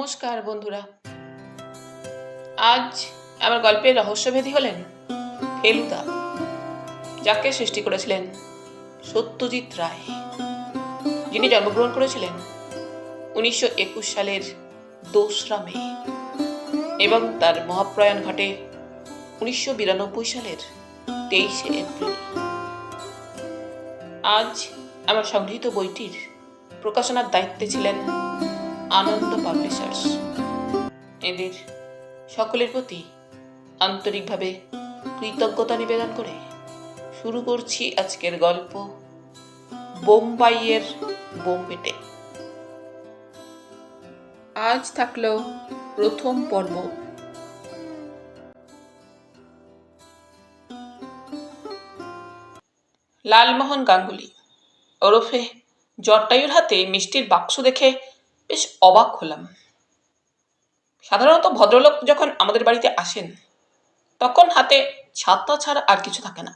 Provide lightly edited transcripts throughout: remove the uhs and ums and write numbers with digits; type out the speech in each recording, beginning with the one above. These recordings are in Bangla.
নমস্কার বন্ধুরা। আজ আমার গল্পের রহস্যভেদী হলেন ফেলুদা, যাকে সৃষ্টি করেছিলেন সত্যজিৎ রায়, যিনি জন্মগ্রহণ করেছিলেন 1921 সালের 2রা মে এবং তার মহাপ্রয়াণ ঘটে 1992 সালের 23শে এপ্রিল। আজ আমার সংগৃহীত বইটির প্রকাশনার দায়িত্বে ছিলেন আনন্দ পাবলিশার্স। এদের সকলের প্রতি আন্তরিকভাবে কৃতজ্ঞতা নিবেদন করে শুরু করছি আজকের গল্প বোম্বাইয়ের বোম্বেতে। আজ থাকলো প্রথম পর্ব। লালমোহন গাঙ্গুলি ওরফে জটায়ুর হাতে মিষ্টির বাক্স দেখে বেশ অবাক হলাম। সাধারণত ভদ্রলোক যখন আমাদের বাড়িতে আসেন তখন হাতে ছাতা ছাড়া আর কিছু থাকে না।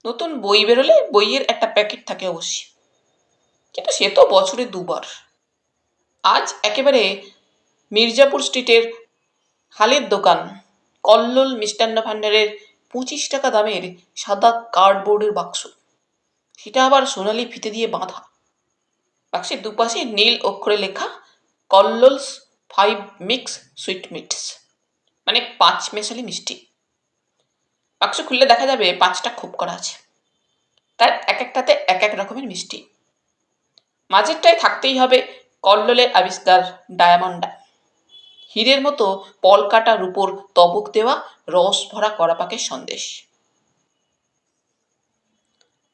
নতুন বই বেরোলে বইয়ের একটা প্যাকেট থাকে অবশ্যই, কিন্তু সে তো বছরে 2বার। আজ একেবারে মির্জাপুর স্ট্রিটের হালের দোকান কল্লোল মিষ্টান্ন ভাণ্ডারের 25 টাকা দামের সাদা কার্ডবোর্ডের বাক্স, সেটা আবার সোনালি ফিতে দিয়ে বাঁধা। বাক্সের দুপাশে নীল অক্ষরে লেখা কল্লোলস 5 মিক্স সুইটমিটস, মানে 5 মেশালি মিষ্টি। বাক্স খুললে দেখা যাবে 5টা খোপ করা আছে, তার এক একটাতে এক এক রকমের মিষ্টি। মাঝেরটায় থাকতেই হবে কল্লোলের আবিষ্কার ডায়ামন্ডা, হীরের মতো পলকাটার উপর তবক দেওয়া রস ভরা কড়াপাকের সন্দেশ।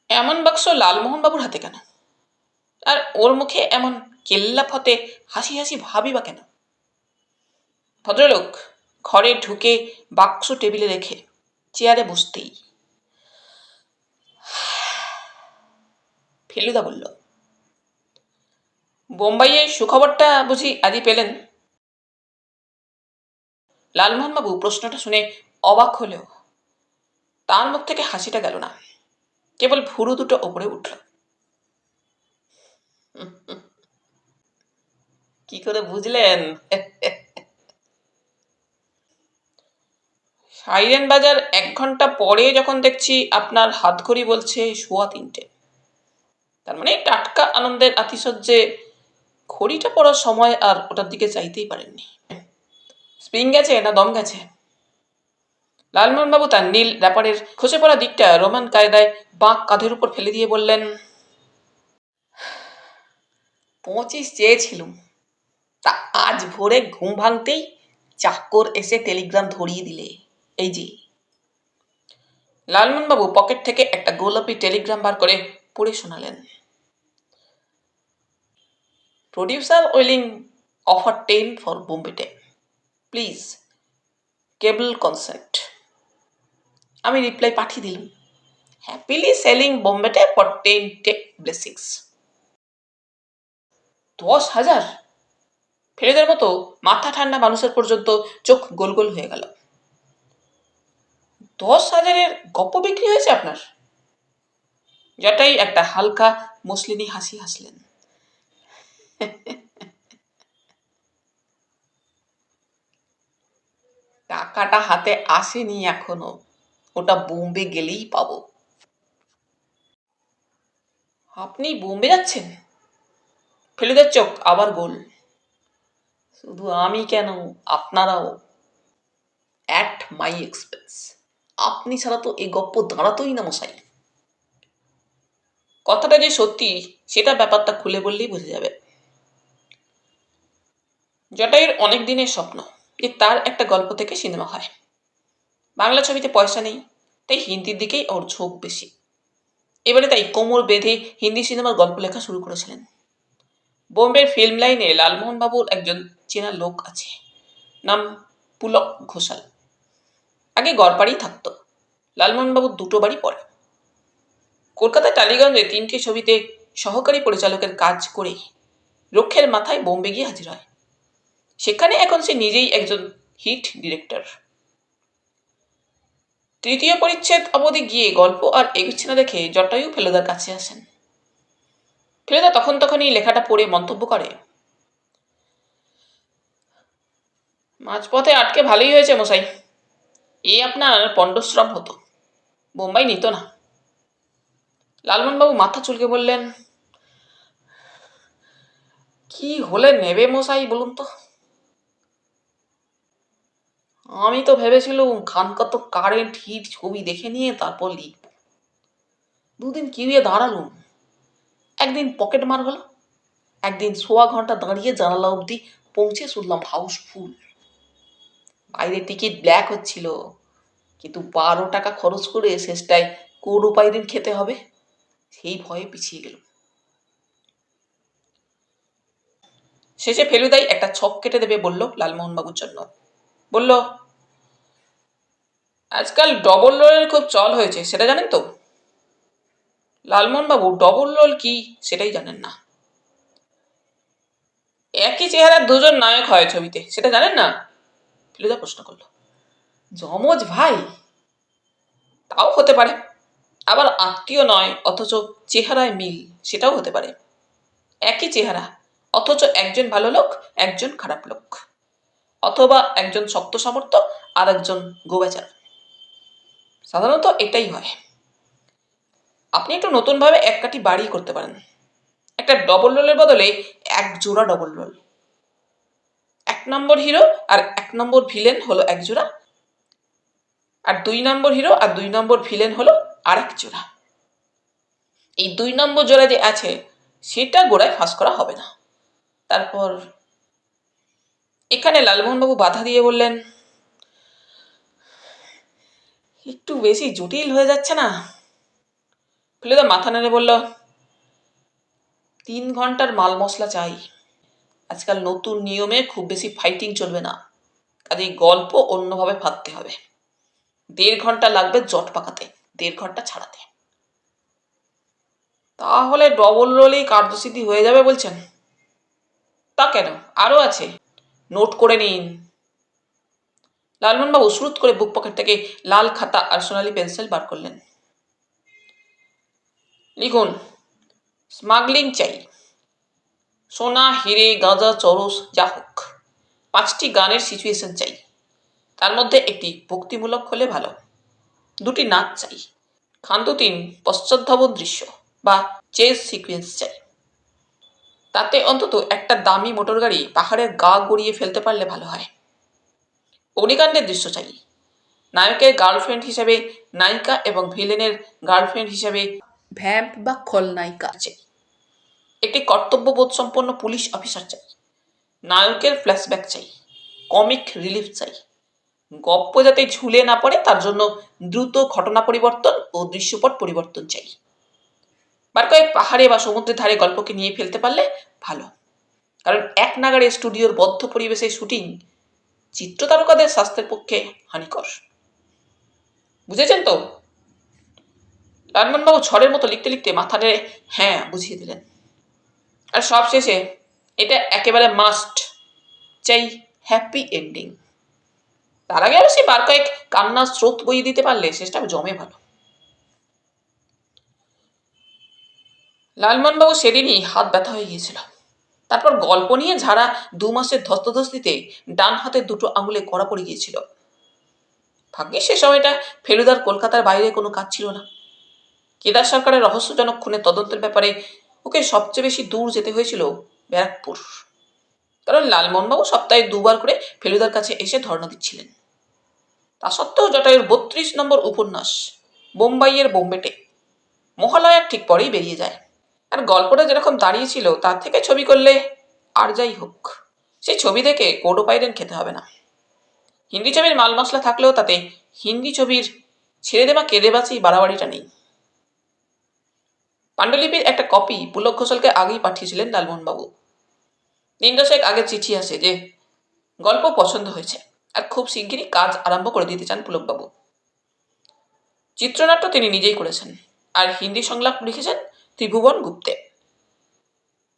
এমন বাক্স লালমোহন বাবুর হাতে কেন? আর ওর মুখে এমন কেল্লা ফতে হাসি হাসি ভাবি বা কেন? ভদ্রলোক ঘরে ঢুকে বাক্স টেবিলে রেখে চেয়ারে বসতেই ফেলুদা বলল, বোম্বাইয়ের সুখবরটা বুঝি আজই পেলেন? লালমোহনবাবু প্রশ্নটা শুনে অবাক হলেও তার মুখ থেকে হাসিটা গেল না, কেবল ভুরু দুটো ওপরে উঠল। কি করে বুঝলেন? সাইরেন বাজার 1 ঘন্টা পরে যখন দেখছি আপনার হাতঘড়ি বলছে 3:15, তার মানে টাটকা আনন্দের আতিশয্যে ঘড়িটা পড়ার সময় আর ওটার দিকে চাইতেই পারেননি। স্প্রিং গেছে না দম গেছে? লালমোহনবাবু তার নীল র্যাপারের খসে পড়া দিকটা রোমান কায়দায় বাঁক কাঁধের উপর ফেলে দিয়ে বললেন, 25 চেয়েছিলুম, তা আজ ভোরে ঘুম ভাঙতেই চাকর এসে টেলিগ্রাম ধরিয়ে দিলে। এই যে। লালমোহনবাবু পকেট থেকে একটা গোলাপি টেলিগ্রাম বার করে পড়ে শোনালেন, প্রডিউসার উইলিং অফার 10 ফর বোম্বেতে, প্লিজ কেবল কনসেন্ট। আমি রিপ্লাই পাঠিয়ে দিলাম, হ্যাপিলি সেলিং বোম্বেতে ফর 10 টেক ব্লেসিংস। 10,000! ফেলেদের মতো মাথা ঠান্ডা মানুষের পর্যন্ত চোখ গোল গোল হয়ে গেল। 10,000-এর গপ্প বিক্রি হয়েছে আপনার? জটাই একটা হালকা মসলিনী হাসি হাসলেন। টাকাটা হাতে আসেনি এখনো, ওটা বোম্বে গেলেই পাবো। আপনি বোম্বে যাচ্ছেন? ফেলুদার চোখ আবার গোল। শুধু আমি কেন, আপনারাও, অ্যাট মাই এক্সপেন্স। আপনি ছাড়া তো এই গপ্প দাঁড়াতোই না মশাই। কথাটা যে সত্যি সেটা ব্যাপারটা খুলে বললেই বোঝা যাবে। জটাইয়ের অনেক দিনের স্বপ্ন যে তার একটা গল্প থেকে সিনেমা হয়। বাংলা ছবিতে পয়সা নেই, তাই হিন্দির দিকেই ওর ঝোঁক বেশি। এবারে তাই কোমর বেঁধে হিন্দি সিনেমার গল্প লেখা শুরু করেছিলেন। বোম্বের ফিল্ম লাইনে লালমোহন বাবুর একজন চেনা লোক আছে, নাম পুলক ঘোষাল। আগে গড়পাড়েই থাকতো। লালমোহনবাবুর 2টো বাড়ি পড়ে। কলকাতায় টালিগঞ্জে 3টে ছবিতে সহকারী পরিচালকের কাজ করে রক্ষের মাথায় বোম্বে গিয়ে হাজির হয়। সেখানে এখন সে নিজেই একজন হিট ডিরেক্টর। 3য় পরিচ্ছেদ অবধি গিয়ে গল্প আর এগুচ্ছে না দেখে জটায়ু ফেলুদার কাছে আসেন। ফেলুদা তখনই লেখাটা পড়ে মন্তব্য করে, মাঝপথে আটকে ভালোই হয়েছে মশাই। এ আপনার পণ্ডশ্রম হতো, বোম্বাই নিত না। লালমোহনবাবু মাথা চুলকে বললেন, কি হলে নেবে মশাই বলুন তো? আমি তো ভেবেছিলুম খানকা তো কারেন্ট হিট ছবি দেখে নিয়ে তারপর লিখব। দুদিন কিউয়ে দাঁড়ালুম, একদিন পকেট মার হলো, একদিন সোয়া ঘন্টা দাঁড়িয়ে জানালা অবধি পৌঁছে শুনলাম হাউসফুল। বাইরে টিকিট ব্ল্যাক হচ্ছিল, কিন্তু 12 টাকা খরচ করে শেষটায় কোডোপাইরিন খেতে হবে, সেই ভয়ে পিছিয়ে গেল। শেষে ফেলুদাই একটা ছক কেটে দেবে বলল লালমোহনবাবুর জন্য। বলল, আজকাল ডবল রোলের খুব চল হয়েছে, সেটা জানেন তো? লালমোহনবাবু ডবল রোল কি সেটাই জানেন না। একই চেহারার দুজন নায়ক হয় ছবিতে, সেটা জানেন না? ফেলুদা প্রশ্ন করল। যমজ ভাই? তাও হতে পারে, আবার আত্মীয় নয় অথচ চেহারায় মিল, সেটাও হতে পারে। একই চেহারা অথচ একজন ভালো লোক, একজন খারাপ লোক, অথবা একজন শক্ত সামর্থ্য আর একজন গোবেচার। সাধারণত এটাই হয়। আপনি একটু নতুনভাবে এক কাঠি বাড়ি করতে পারেন। একটা ডবল রোলের বদলে এক জোড়া ডবল রোল। 1 নম্বর হিরো আর 1 নম্বর ভিলেন হলো এক জোড়া, আর 2 নম্বর হিরো আর 2 নম্বর ভিলেন হলো আরেক জোড়া। এই 2 নম্বর জোড়া যে আছে সেটা গোড়ায় ফাঁস করা হবে না। তারপর এখানে লালমোহনবাবু বাধা দিয়ে বললেন, একটু বেশি জটিল হয়ে যাচ্ছে না? ফেলুদা মাথা নেড়ে বলল, 3 ঘন্টার মাল মশলা চাই। আজকাল নতুন নিয়মে খুব বেশি ফাইটিং চলবে না, কাজেই গল্প অন্যভাবে ভাবতে হবে। 1.5 ঘন্টা লাগবে জট পাকাতে, 1.5 ঘন্টা ছাড়াতে। তাহলে ডবল রোলেই কার্যসিদ্ধি হয়ে যাবে বলছেন? তা কেন, আরো আছে, নোট করে নিন। লালমোহনবাবু শ্রুত করে বুক পকেট থেকে লাল খাতা আর সোনালি পেন্সিল বার করলেন। লিখুন, স্মাগলিং চাই, সোনা হিরে গাঁজা চরস যা হোক। 5টি গানের সিচুয়েশন চাই, তার মধ্যে একটি ভক্তিমূলক হলে ভালো। 2টি নাচ চাই, খান 2-3 পশ্চাৎধাবন দৃশ্য বা চেজ সিকুয়েন্স চাই। তাতে অন্তত একটা দামি মোটর গাড়ি পাহাড়ের গা গড়িয়ে ফেলতে পারলে ভালো হয়। অগ্নিকাণ্ডের দৃশ্য চাই, নায়কের গার্লফ্রেন্ড হিসেবে নায়িকা এবং ভিলেনের গার্লফ্রেন্ড হিসেবে ভ্যাম্প বা খলনায়িকা চাই। একটি কর্তব্যবোধ সম্পন্ন পুলিশ অফিসার চাই। নায়কের ফ্ল্যাশব্যাক চাই, কমিক রিলিফ চাই। গপ্প যাতে ঝুলে না পড়ে তার জন্য দ্রুত ঘটনা পরিবর্তন ও দৃশ্যপট পরিবর্তন চাই। বার কয়েক পাহাড়ে বা সমুদ্রের ধারে গল্পকে নিয়ে ফেলতে পারলে ভালো, কারণ এক নাগাড়ে স্টুডিওর বদ্ধ পরিবেশে শুটিং চিত্রতারকাদের স্বাস্থ্যের পক্ষে হানিকর। বুঝেছেন তো? লালমোহনবাবু ঝড়ের মতো লিখতে লিখতে মাথা নেড়ে হ্যাঁ বুঝিয়ে দিলেন। আর সব শেষে এটা একেবারে মাস্ট চাই, হ্যাপি এন্ডিং। তার আগে অবশ্যই বার কয়েক কান্নার স্রোত বইয়ে দিতে পারলে শেষটা জমে ভালো। লালমোহনবাবু সেদিনই হাত ব্যথা হয়ে গিয়েছিল। তারপর গল্প নিয়ে ঝাড়া 2 মাসের ধস্তধস্তিতে ডান হাতের 2টো আঙুলে কড়া পড়ে গিয়েছিল। ভাগ্যে সে সময়টা ফেলুদার কলকাতার বাইরে কোনো কাজ ছিল না। কেদার সরকারের রহস্যজনক খুনের তদন্তের ব্যাপারে ওকে সবচেয়ে বেশি দূর যেতে হয়েছিল ব্যারাকপুর, কারণ লালমোহনবাবু সপ্তাহে 2বার করে ফেলুদার কাছে এসে ধর্ণা দিচ্ছিলেন। তা সত্ত্বেও জটায়ুর 32 নম্বর উপন্যাস বোম্বাইয়ের বোম্বেটে মহালয়ার ঠিক পরেই বেরিয়ে যায়। আর গল্পটা যেরকম দাঁড়িয়েছিল তার থেকে ছবি করলে আর যাই হোক, সেই ছবি দেখে কোডোপাইরেন খেতে হবে না। হিন্দি ছবির মাল মশলা থাকলেও তাতে হিন্দি ছবির ছেড়ে দেওয়া কেঁদে বাঁচি বাড়াবাড়িটা নেই। পাণ্ডুলিপির একটা কপি পুলক ঘোষালকে আগেই পাঠিয়েছিলেন লালমোহনবাবু। 3 দশেক আগে চিঠি আসে যে গল্প পছন্দ হয়েছে আর খুব শিগগিরই কাজ আরম্ভ করে দিতে চান পুলকবাবু। চিত্রনাট্য তিনি নিজেই করেছেন, আর হিন্দি সংলাপ লিখেছেন ত্রিভুবন গুপ্তে,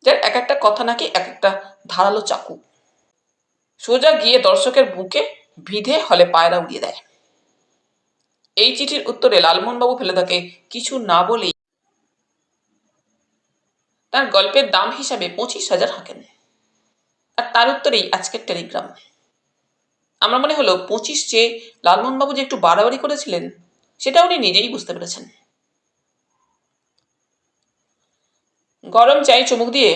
যার এক একটা কথা নাকি এক একটা ধারালো চাকু, সোজা গিয়ে দর্শকের বুকে বিধে হলে পায়রা উড়িয়ে দেয়। এই চিঠির উত্তরে লালমোহনবাবু ফেলুদাকে কিছু না বলেই তার গল্পের দাম হিসাবে 25,000 হাঁকেন। আর তার উত্তরেই আজকের টেলিগ্রাম। আমার মনে হলো 25 যে লালমোহনবাবু যে একটু বাড়াবাড়ি করেছিলেন সেটা উনি নিজেই বুঝতে পেরেছেন। গরম চায়ে চুমুক দিয়ে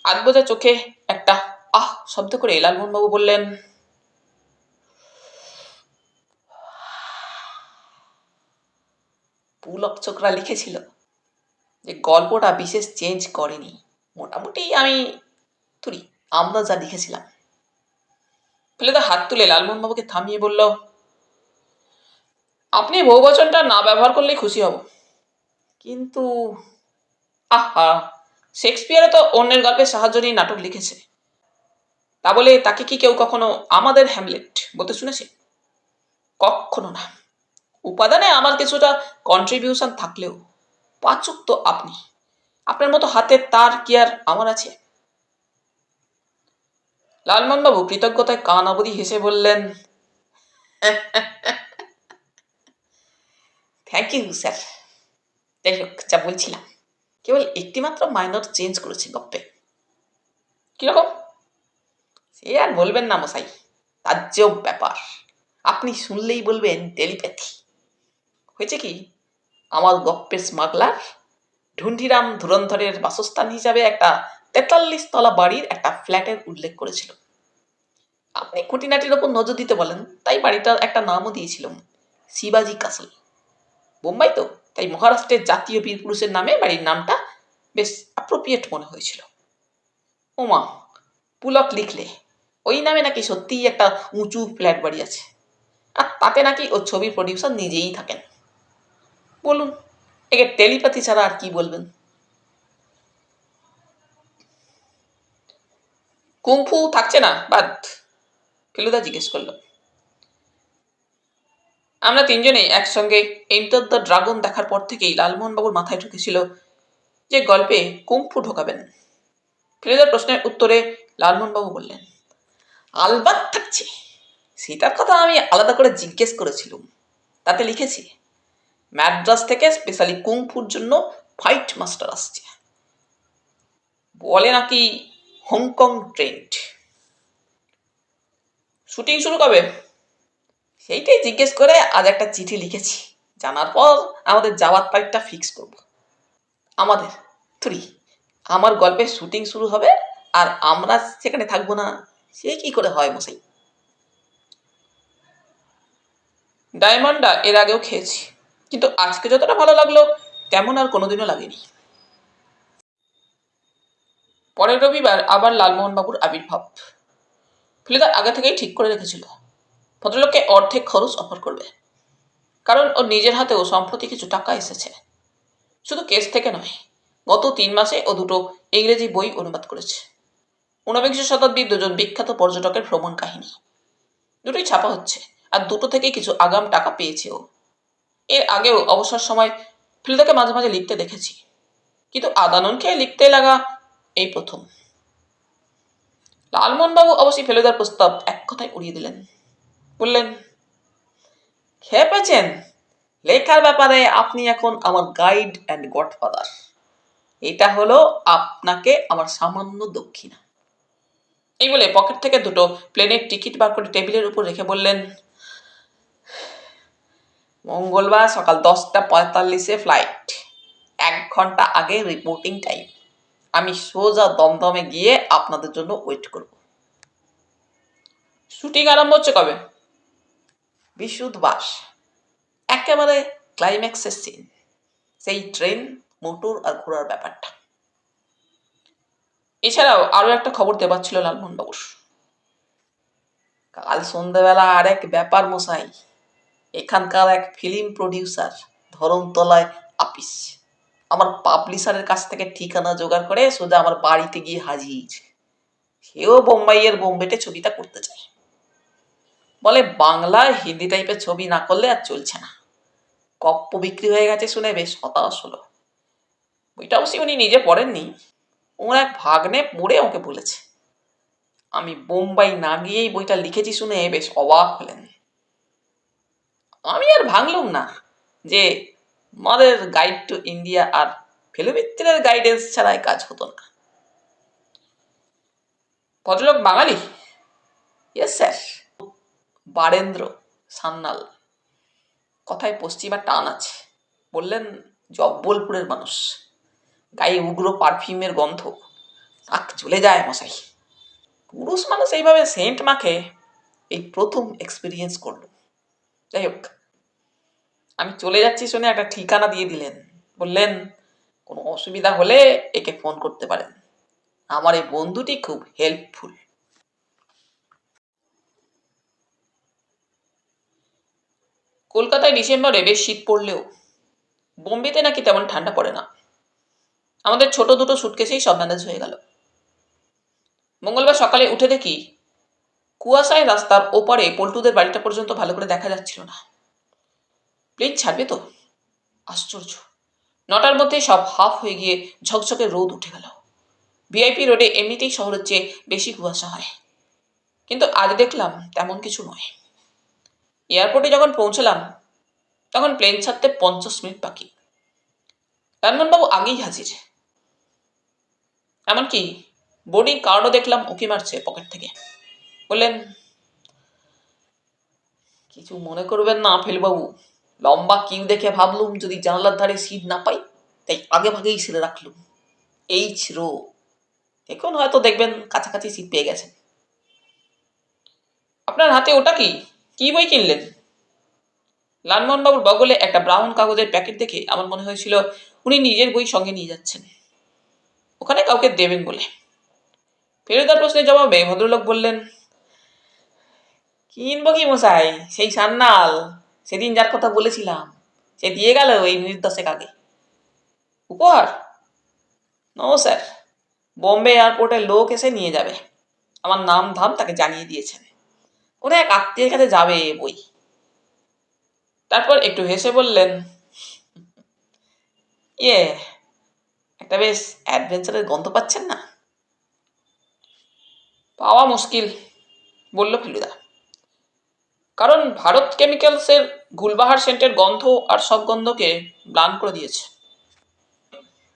আধবোঝা চোখে একটা আহ শব্দ করে লালমোহনবাবু বললেন, পুলক চোখরা লিখেছিল যে গল্পটা বিশেষ চেঞ্জ করেনি, মোটামুটি আমরা যা লিখেছিলাম। ফেলুদা হাত তুলে লালমোহনবাবুকে থামিয়ে বলল, আপনি বহুবচনটা না ব্যবহার করলেই খুশি হব। কিন্তু আহা, শেক্সপিয়ারও তো অন্যের গল্পে সাহায্য নিয়ে নাটক লিখেছে। তা বলে তাকে কি কেউ কখনো আমাদের হ্যামলেট বলতে শুনেছে? কখনো না। উপাদানে আমার কিছুটা কন্ট্রিবিউশন থাকলেও পাচক তো আপনি। আপনার মতো হাতের তার কি আর আমার আছে? লালমোহনবাবু কৃতজ্ঞতায় কান অবধি হেসে বললেন, থ্যাংক ইউ স্যার। যাই হোক, যা বলছিলাম, কেবল একটিমাত্র মাইনর চেঞ্জ করেছি গপ্পে। কিরকম? সে আর বলবেন না মশাই, তাজ্জব ব্যাপার। আপনি শুনলেই বলবেন টেলিপ্যাথি। হয়েছে কি, আমার গপ্পের স্মাগলার ঢুন্ডিরাম ধুরন্ধরের বাসস্থান হিসাবে একটা 43 তলা বাড়ির একটা ফ্ল্যাটের উল্লেখ করেছিল। আপনি খুঁটিনাটির ওপর নজর দিতে বলেন, তাই বাড়িটার একটা নামও দিয়েছিলাম, শিবাজি কাসল। বোম্বাই তো, তাই মহারাষ্ট্রের জাতীয় বীর পুরুষের নামে বাড়ির নামটা বেশ অ্যাপ্রোপ্রিয়েট মনে হয়েছিল। ওমা, পুলক লিখলে ওই নামে নাকি সত্যিই একটা উঁচু ফ্ল্যাট বাড়ি আছে, আর তাতে নাকি ও ছবির প্রডিউসার নিজেই থাকেন। বলুন, একে টেলিপ্যাথি ছাড়া আর কি বলবেন? কুংফু থাকছে না বাদ? ফেলুদা জিজ্ঞেস করল। আমরা তিনজনেই একসঙ্গে এন্টার দ্য ড্রাগন দেখার পর থেকেই লালমোহনবাবুর মাথায় ঢুকেছিল যে গল্পে কুংফু ঢোকাবেন। ফেলুদার প্রশ্নের উত্তরে লালমোহনবাবু বললেন, আলবাত থাকছে। সেটার কথা আমি আলাদা করে জিজ্ঞেস করেছিলাম। তাতে লিখেছি, ম্যাড্রাস থেকে স্পেশালি কুংফুর জন্য ফাইট মাস্টার আসছে। বলে নাকি হংকং ট্রেন্ড। শুটিং শুরু কবে? সেইটাই জিজ্ঞেস করে আজ একটা চিঠি লিখেছি। জানার পর আমাদের যাওয়ার তারিখটা ফিক্স করব। আমাদের থ্রি, আমার গল্পের শুটিং শুরু হবে আর আমরা সেখানে থাকবো না, সে কি করে হয় মশাই? ডায়মন্ডা এর আগেও খেয়েছি, কিন্তু আজকে যতটা ভালো লাগলো তেমন আর কোনোদিনও লাগেনি। পরের রবিবার আবার লালমোহনবাবুর আবির্ভাব। ফেলুদা আগে থেকেই ঠিক করে রেখেছিল ভদ্রলোককে অর্ধেক খরচ অফার করবে, কারণ ওর নিজের হাতেও সম্প্রতি কিছু টাকা এসেছে। শুধু কেস থেকে নয়, গত 3 মাসে ও 2টো ইংরেজি বই অনুবাদ করেছে। 19 শতাব্দীর 2জন বিখ্যাত পর্যটকের ভ্রমণ কাহিনী, দুটোই ছাপা হচ্ছে, আর দুটো থেকেই কিছু আগাম টাকা পেয়েছে ও। এর আগেও অবসর সময় ফেলুদাকে মাঝে মাঝে লিখতে দেখেছি, কিন্তু আদানন খেয়ে লিখতে লাগা এই প্রথম। লালমোহনবাবু অবশ্যই ফেলুদার প্রস্তাব এক কথায় উড়িয়ে দিলেন। বললেন, খেয়ে পেয়েছেন? লেখার ব্যাপারে আপনি এখন আমার গাইড অ্যান্ড গডফাদার। এটা হলো আপনাকে আমার সামান্য দক্ষিণা। এই বলে পকেট থেকে 2টো প্লেনের টিকিট বার করে টেবিলের উপর রেখে বললেন, মঙ্গলবার সকাল 10:45 ফ্লাইট, 1 ঘন্টা আগে রিপোর্টিং টাইম। আমি সোজা দমদমে গিয়ে আপনাদের জন্য ওয়েট করব। শুটিং আরম্ভ হচ্ছে কবে? বৃহস্পতিবার, একেবারে ক্লাইম্যাক্সের সিন, সেই ট্রেন, মোটর আর ঘোড়ার ব্যাপারটা। এছাড়াও আরো একটা খবর দেবার ছিল লালমোহনবাবুর। কাল সন্ধ্যাবেলা আরেক ব্যাপার মশাই। এখানকার এক ফিল্ম প্রডিউসার ধরমতলায় আপিস আমার পাবলিশারের কাছ থেকে ঠিকানা জোগাড় করে সোজা আমার বাড়িতে গিয়ে হাজির। সেও বোম্বাইয়ের বোম্বেটে ছবিটা করতে চায়। বলে বাংলা হিন্দি টাইপের ছবি না করলে আর চলছে না। কপ্প বিক্রি হয়ে গেছে শুনে বেশ হতাশ হলো। বইটা অবশ্যই উনি নিজে পড়েননি, ওর এক ভাগ্নে পড়ে ওকে বলেছে। আমি বোম্বাই না গিয়েই বইটা লিখেছি শুনে বেশ অবাক হলেন। আমি আর ভাঙলুম না যে মাদের গাইড টু ইন্ডিয়া আর ফেলুমিত্রের গাইডেন্স ছাড়াই কাজ হতো না। ভদ্রলোক বাঙালি? Yes sir. বারেন্দ্র সান্যাল। কথায় পশ্চিমা টান আছে। বললেন, জব্বলপুরের মানুষ, গায়ে উগ্র পারফিউমের গন্ধ, নাক চলে যায় মশাই। পুরুষ মানুষ এইভাবে সেন্ট মাখে এই প্রথম এক্সপিরিয়েন্স করলো। যাই হোক, আমি চলে যাচ্ছি শুনে একটা ঠিকানা দিয়ে দিলেন। বললেন, কোনো অসুবিধা হলে একে ফোন করতে পারেন, আমার এই বন্ধুটি খুব হেল্পফুল। কলকাতায় ডিসেম্বরে বেশ শীত পড়লেও বোম্বেতে নাকি তেমন ঠান্ডা পড়ে না। আমাদের ছোট দুটো সুটকেসেই সব ম্যানেজ হয়ে গেল। মঙ্গলবার সকালে উঠে দেখি কুয়াশায় রাস্তার ওপারে পল্টুদের বাড়িটা পর্যন্ত ভালো করে দেখা যাচ্ছিল না। প্লেন ছাড়বে তো? আশ্চর্য, 9টার মধ্যে সব হাফ হয়ে গিয়ে ঝকঝকে রোদ উঠে গেল। ভিআইপি রোডে এমনিতেই শহরের চেয়ে বেশি কুয়াশা হয়, কিন্তু আজ দেখলাম তেমন কিছু নয়। এয়ারপোর্টে যখন পৌঁছলাম তখন প্লেন ছাড়তে 50 মিনিট বাকি। লালমোহনবাবু আগেই হাজির। এমনকি বোর্ডিং কার্ডও দেখলাম উকি মারছে পকেট থেকে। বললেন, কিছু মনে করবেন না ফেলবাবু, লম্বা কিউ দেখে ভাবলুম যদি জানালার ধারে সিট না পাই, তাই আগে ভাগেই ছেড়ে রাখলুম। এইচ রো, এখন হয়তো দেখবেন কাছাকাছি সিট পেয়ে গেছেন। আপনার হাতে ওটা কি? কি বই কিনলেন? লালমোহনবাবুর বগলে একটা ব্রাউন কাগজের প্যাকেট দেখে আমার মনে হয়েছিল উনি নিজের বই সঙ্গে নিয়ে যাচ্ছেন, ওখানে কাউকে দেবেন বলে। ফেরুদার প্রশ্নের জবাবে ভদ্রলোক বললেন, কিনবো কি মশাই, সেই সান্যাল, সেদিন যার কথা বলেছিলাম, সে দিয়ে গেল এই মিনিট 10 আগে। উপহার? নো স্যার, বোম্বে এয়ারপোর্টের লোক এসে নিয়ে যাবে। আমার নাম ধাম তাকে জানিয়ে দিয়েছেন। কোনো এক আত্মীয়ের কাছে যাবে বই। তারপর একটু হেসে বললেন, ইয়ে, একটা বেশ অ্যাডভেঞ্চারের গন্ধ পাচ্ছেন না? পাওয়া মুশকিল, বলল ফেলুদা। কারণ ভারত কেমিক্যালসের গুলবাহার সেন্টের গন্ধ আর সব গন্ধকে ম্লান করে দিয়েছে।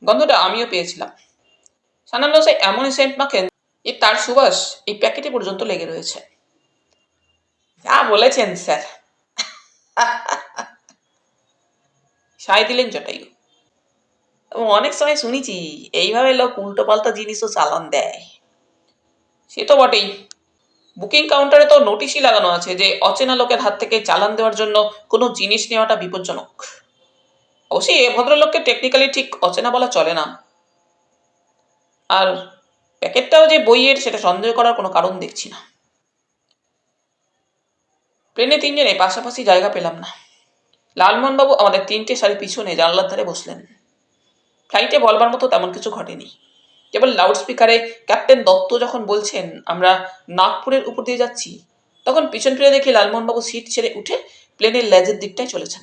গন্ধটা আমিও পেয়েছিলাম। সান্যাল সে এমনই সেন্ট মাখেন যে তার সুবাস এই প্যাকেটে পর্যন্ত লেগে রয়েছে। যা বলেছেন স্যার, সায় দিলেন জটায়ু। অনেক সময় শুনেছি এইভাবে লোক উল্টো পাল্টা জিনিসও চালান দেয়। সে তো বটেই। বুকিং কাউন্টারে তো নোটিশই লাগানো আছে যে অচেনা লোকের হাত থেকে চালান দেওয়ার জন্য কোনো জিনিস নেওয়াটা বিপজ্জনক। অবশ্যই এ ভদ্রলোককে টেকনিক্যালি ঠিক অচেনা বলা চলে না। আর প্যাকেটটাও যে বইয়ের সেটা সন্দেহ করার কোনো কারণ দেখছি না। প্লেনে তিনজনে পাশাপাশি জায়গা পেলাম না। লালমোহনবাবু আমাদের 3টে সারি পিছনে জানলার ধারে বসলেন। ফ্লাইটে বলবার মতো তেমন কিছু ঘটেনি। কেবল লাউডস্পিকারে ক্যাপ্টেন দত্ত যখন বলছেন আমরা নাগপুরের উপর দিয়ে যাচ্ছি, তখন পিছন ফিরে দেখি লালমোহনবাবু সিট ছেড়ে উঠে প্লেনের লেজের দিকটায় চলেছেন।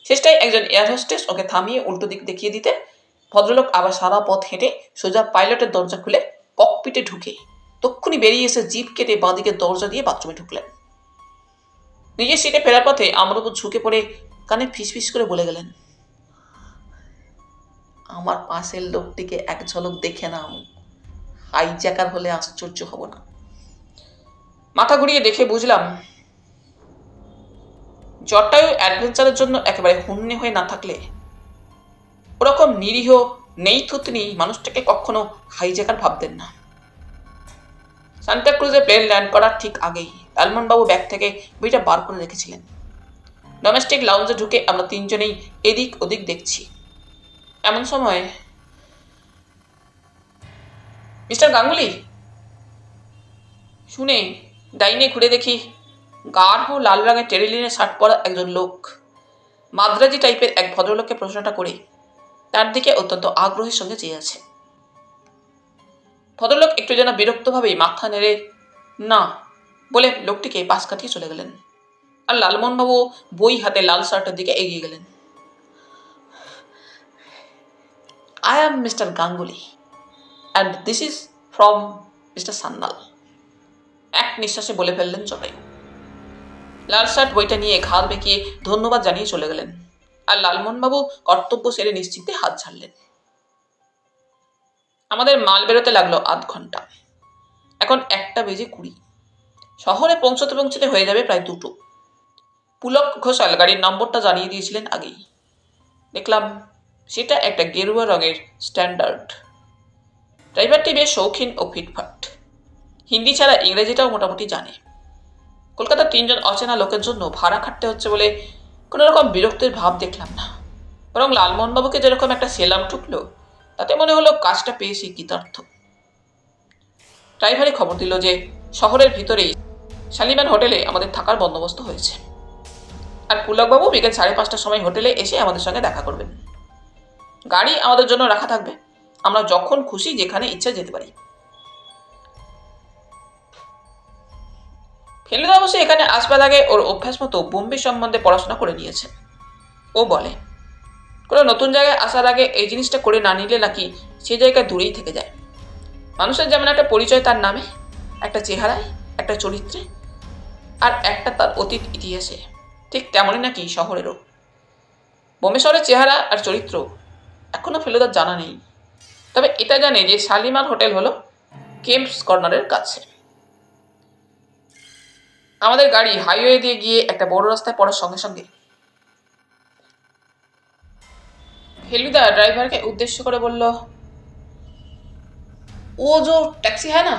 শেষটায় একজন এয়ার হোস্টেস ওকে থামিয়ে উল্টো দিক দেখিয়ে দিতে ভদ্রলোক আবার সারা পথ হেঁটে সোজা পাইলটের দরজা খুলে ককপিটে ঢুকে তক্ষুনি বেরিয়ে এসে জিপ কেটে বাঁদিকে দরজা দিয়ে বাথরুমে ঢুকলেন। নিজের সিটে ফেরার পথে আমার উপর ঝুঁকে পড়ে কানে ফিসফিস করে বলে গেলেন, আমার পাশের লোকটিকে এক ঝলক দেখে নাও, হাইজ্যাকার হলে আশ্চর্য হব না। মাথা ঘুরিয়ে দেখে বুঝলাম জটায়ু অ্যাডভেঞ্চারের জন্য একেবারে হুন্নে হয়ে না থাকলে ওরকম নিরীহ নেই থুতনি মানুষটাকে কখনো হাইজ্যাকার ভাবতেন না। সান্তাক্রুজে প্লেন ল্যান্ড করার ঠিক আগেই লালমোহনবাবু ব্যাগ থেকে বইটা বার করে রেখেছিলেন। ডোমেস্টিক লাউঞ্জে ঢুকে আমরা তিনজনেই এদিক ওদিক দেখছি। এমন সময়, মিস্টার গাঙ্গুলি, শুনে ডাইনে ঘুরে দেখি গাঢ় লাল রঙের টেরিলিনের শার্ট পরা একজন লোক মাদ্রাজি টাইপের এক ভদ্রলোককে প্রশ্নটা করে তার দিকে অত্যন্ত আগ্রহের সঙ্গে চেয়ে আছে। ভদ্রলোক একটু যেন বিরক্তভাবেই মাথা নেড়ে না বলে লোকটিকে পাশ কাটিয়ে চলে গেলেন। আর লালমোহনবাবু বই হাতে লাল শার্টের দিকে এগিয়ে গেলেন। I am Mr. Ganguly and this is from Mr. Sanyal, এক নিঃশ্বাসে বলে ফেললেন জটায়ু। লাল শার্ট বইটা নিয়ে ঘাড় বেঁকিয়ে ধন্যবাদ জানিয়ে চলে গেলেন। আর লালমোহনবাবু কর্তব্য সেরে নিশ্চিন্তে হাত ঝাড়লেন। আমাদের মাল বেরোতে লাগলো আধ ঘন্টা। এখন 1টা বেজে 20। শহরে পৌঁছতে পৌঁছতে হয়ে যাবে প্রায় 2টো। পুলক ঘোষাল গাড়ির নম্বরটা জানিয়ে দিয়েছিলেন আগেই। দেখলাম সেটা একটা গেরুয়া রঙের স্ট্যান্ডার্ড। ড্রাইভারটি বেশ শৌখিন ও ফিটফাট। হিন্দি ছাড়া ইংরেজিটাও মোটামুটি জানে। কলকাতার 3জন অচেনা লোকের জন্য ভাড়া খাটতে হচ্ছে বলে কোনো রকম বিরক্তির ভাব দেখলাম না, বরং লালমোহনবাবুকে যেরকম একটা সেলাম ঠুকলো, তাতে মনে হলো কাজটা পেয়েছি কৃতার্থ। ড্রাইভারই খবর দিল যে শহরের ভিতরেই শালিমার হোটেলে আমাদের থাকার বন্দোবস্ত হয়েছে, আর পুলকবাবু বিকেল 5:30টার সময় হোটেলে এসে আমাদের সঙ্গে দেখা করবেন। গাড়ি আমাদের জন্য রাখা থাকবে, আমরা যখন খুশি যেখানে ইচ্ছা যেতে পারি। ফেলুদা অবশ্য এখানে আসবার আগে ওর অভ্যাস মতো বোম্বে সম্বন্ধে পড়াশোনা করে নিয়েছে। ও বলে কোনো নতুন জায়গায় আসার আগে এই জিনিসটা করে না নিলে নাকি সে জায়গায় দূরেই থেকে যায়। মানুষের যেমন একটা পরিচয় তার নামে, একটা চেহারায়, একটা চরিত্রে, আর একটা তার অতীত ইতিহাসে, ঠিক তেমনই নাকি শহরেরও। বোম্বে শহরের চেহারা আর চরিত্র এখনো ফেলুদার জানা নেই, তবে এটা জানে যে শালিমার হোটেল হলো কেমস কর্নারের কাছে। আমাদের গাড়ি হাইওয়ে দিয়ে গিয়ে একটা বড় রাস্তায় পড়ার সঙ্গে সঙ্গে ফেলুদা ड्राइवर के उद्देश्य করে বলল, वो जो टैक्सी है ना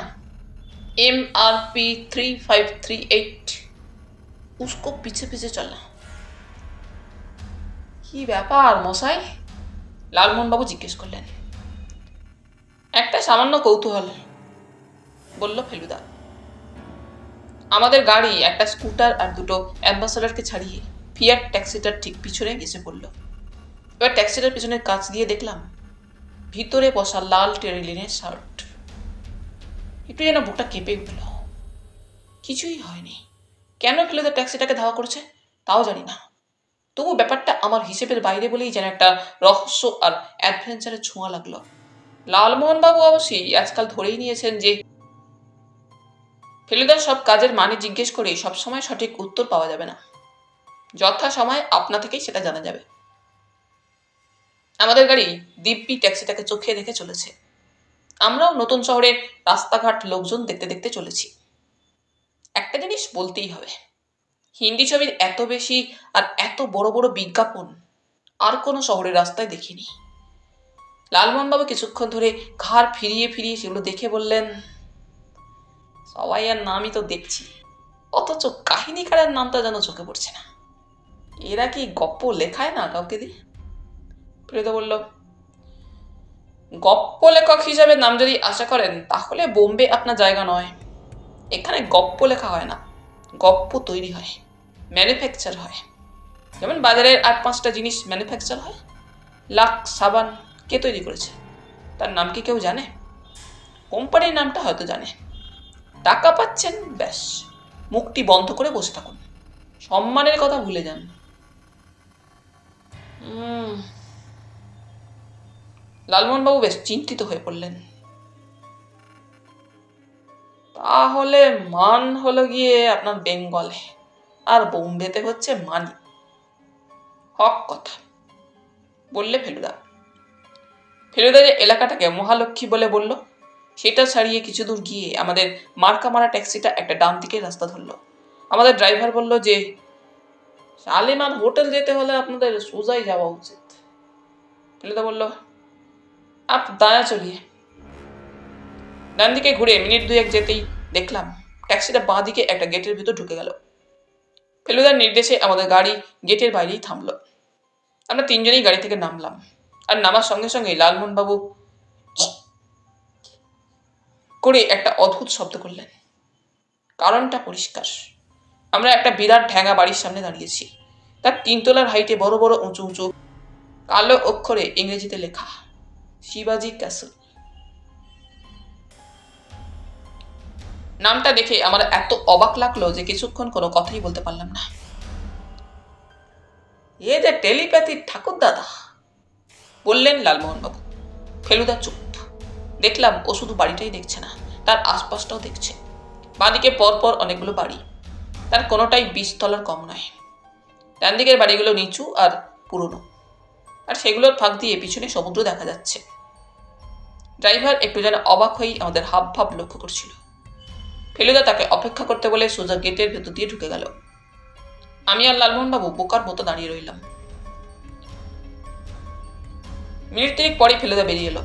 MRP3538, उसको पीछे पीछे चलना। কি ব্যাপার মশাই? লালমোহনবাবু জিজ্ঞেস করলেন। একটা সামান্য কৌতূহল, বলল ফেলুদা। আমাদের গাড়ি একটা স্কুটার আর 2টো অ্যাম্বাসাডরকে ছাড়িয়ে ফিয়াট ট্যাক্সিটার ঠিক পিছনে এসে পড়ল। এবার ট্যাক্সিটার পিছনের কাচ দিয়ে দেখলাম ভিতরে বসা লাল টেরিলিনের শার্ট। একটু যেন বুকটা কেঁপে উঠল। কিছুই হয়নি। কেন ফেলুদা ট্যাক্সিটাকে ধাওয়া করছে তাও জানি না, তবু ব্যাপারটা আমার হিসেবের বাইরে বলেই যেন একটা রহস্য আর অ্যাডভেঞ্চারের ছোঁয়া লাগলো। লালমোহনবাবু অবশ্যই আজকাল ধরেই নিয়েছেন যে ফেলুদার সব কাজের মানে জিজ্ঞেস করে সবসময় সঠিক উত্তর পাওয়া যাবে না, যথা সময় আপনা থেকেই সেটা জানা যাবে। আমাদের গাড়ি দিব্যি ট্যাক্সিটাকে চোখে রেখে চলেছে। আমরাও নতুন শহরের রাস্তাঘাট লোকজন দেখতে দেখতে চলেছি। একটা জিনিস বলতেই হবে, হিন্দি ছবির এত বেশি আর এত বড় বড় বিজ্ঞাপন আর কোনো শহরের রাস্তায় দেখিনি। লালমোহনবাবু কিছুক্ষণ ধরে ঘাড় ফিরিয়ে ফিরিয়ে সেগুলো দেখে বললেন, সবাই আর নামই তো দেখছি, অথচ কাহিনীকারের নামটা যেন চোখে পড়ছে না। এরা কি গপ্প লেখায় না কাউকে দিয়ে? ফেলুদা বলল, গপ্প লেখক হিসাবে নাম যদি আশা করেন তাহলে বোম্বে আপনার জায়গা নয়। এখানে গপ্প লেখা হয় না, গপ্প তৈরি হয়, ম্যানুফ্যাকচার হয়। যেমন বাজারের 8-5টা জিনিস ম্যানুফ্যাকচার হয়। লাক্স সাবান কে তৈরি করেছে তার নাম কি কেউ জানে? কোম্পানির নামটা হয়তো জানে। টাকা পাচ্ছেন, ব্যাস, মুখটি বন্ধ করে বসে থাকুন, সম্মানের কথা ভুলে যান। লালমোহনবাবু বেশ চিন্তিত হয়ে পড়লেন। তাহলে মান হলো গিয়ে আপনার বেঙ্গলে, আর বোম্বেতে হচ্ছে মানি। হক কথা বললে ফেলুদা। ফেলুদা যে এলাকাটাকে মহালক্ষ্মী বলে বলল, সেটা ছাড়িয়ে কিছু দূর গিয়ে আমাদের মার্কা মারা ট্যাক্সিটা একটা ডান দিকের রাস্তা ধরলো। আমাদের ড্রাইভার বলল যে শালিমার হোটেল যেতে হলে আপনাদের সোজাই যাওয়া উচিত। ফেলুদা বলল, আপ দায়া চলিয়ে। ডান দিকে ঘুরে মিনিট 2-1 যেতেই দেখলাম ট্যাক্সিটা বাঁ দিকে একটা গেটের ভিতর ঢুকে গেল। ফেলুদার নির্দেশে আমাদের গাড়ি গেটের বাইরেই থামলো। আমরা 3জনেই গাড়ি থেকে নামলাম, আর নামার সঙ্গে সঙ্গে লালমোহনবাবু করে একটা অদ্ভুত শব্দ করলেন। কারণটা পরিষ্কার। আমরা একটা বিরাট ঢ্যাঙা বাড়ির সামনে দাঁড়িয়েছি। তার 3 তলার হাইটে বড় বড় উঁচু উঁচু কালো অক্ষরে ইংরেজিতে লেখা শিবাজি ক্যাসল। নামটা দেখে আমার এত অবাক লাগলো যে কিছুক্ষণ কোনো কথাই বলতে পারলাম না। এ যে টেলিপ্যাথির ঠাকুর দাদা, বললেন লালমোহনবাবু। ফেলুদা চুপ। দেখলাম ও শুধু বাড়িটাই দেখছে না, তার আশপাশটাও দেখছে। বাঁদিকে পরপর অনেকগুলো বাড়ি, তার কোনোটাই 20 তলার কম নয়। ডান দিকের বাড়িগুলো নিচু আর পুরনো, আর সেগুলোর ফাঁক দিয়ে পিছনে সমুদ্র দেখা যাচ্ছে। ড্রাইভার একটু যেন অবাক হয়েই আমাদের হাব ভাব লক্ষ্য করছিল। ফেলুদা তাকে অপেক্ষা করতে বলে সোজা গেটের ভেতর দিয়ে ঢুকে গেল। আমি আর লালমোহনবাবু বোকার মতো দাঁড়িয়ে রইলাম। মিনিট 3 পরই ফেলুদা বেরিয়ে এলো।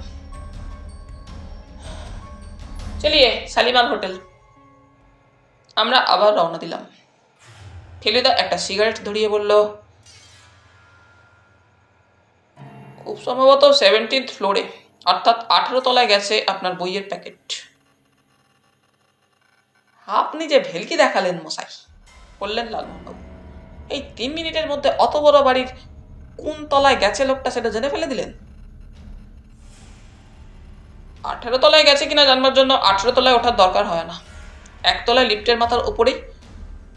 চলিয়ে শালিমার হোটেল। আমরা আবার রওনা দিলাম। ফেলুদা একটা সিগারেট ধরিয়ে বলল, খুব সম্ভবত 17th ফ্লোরে, অর্থাৎ 18 তলায় গেছে আপনার বইয়ের প্যাকেট। আপনি যে ভেলকি দেখালেন মশাই, বললেন লালমোহনবাবু। এই 3 মিনিটের মধ্যে অত বড় বাড়ির কোন তলায় গেছে লোকটা সেটা জেনে ফেলে দিলেন। 18 তলায় গেছে কিনা জানবার জন্য 18 তলায় ওঠার দরকার হয় না। 1 তলায় লিফটের মাথার উপরেই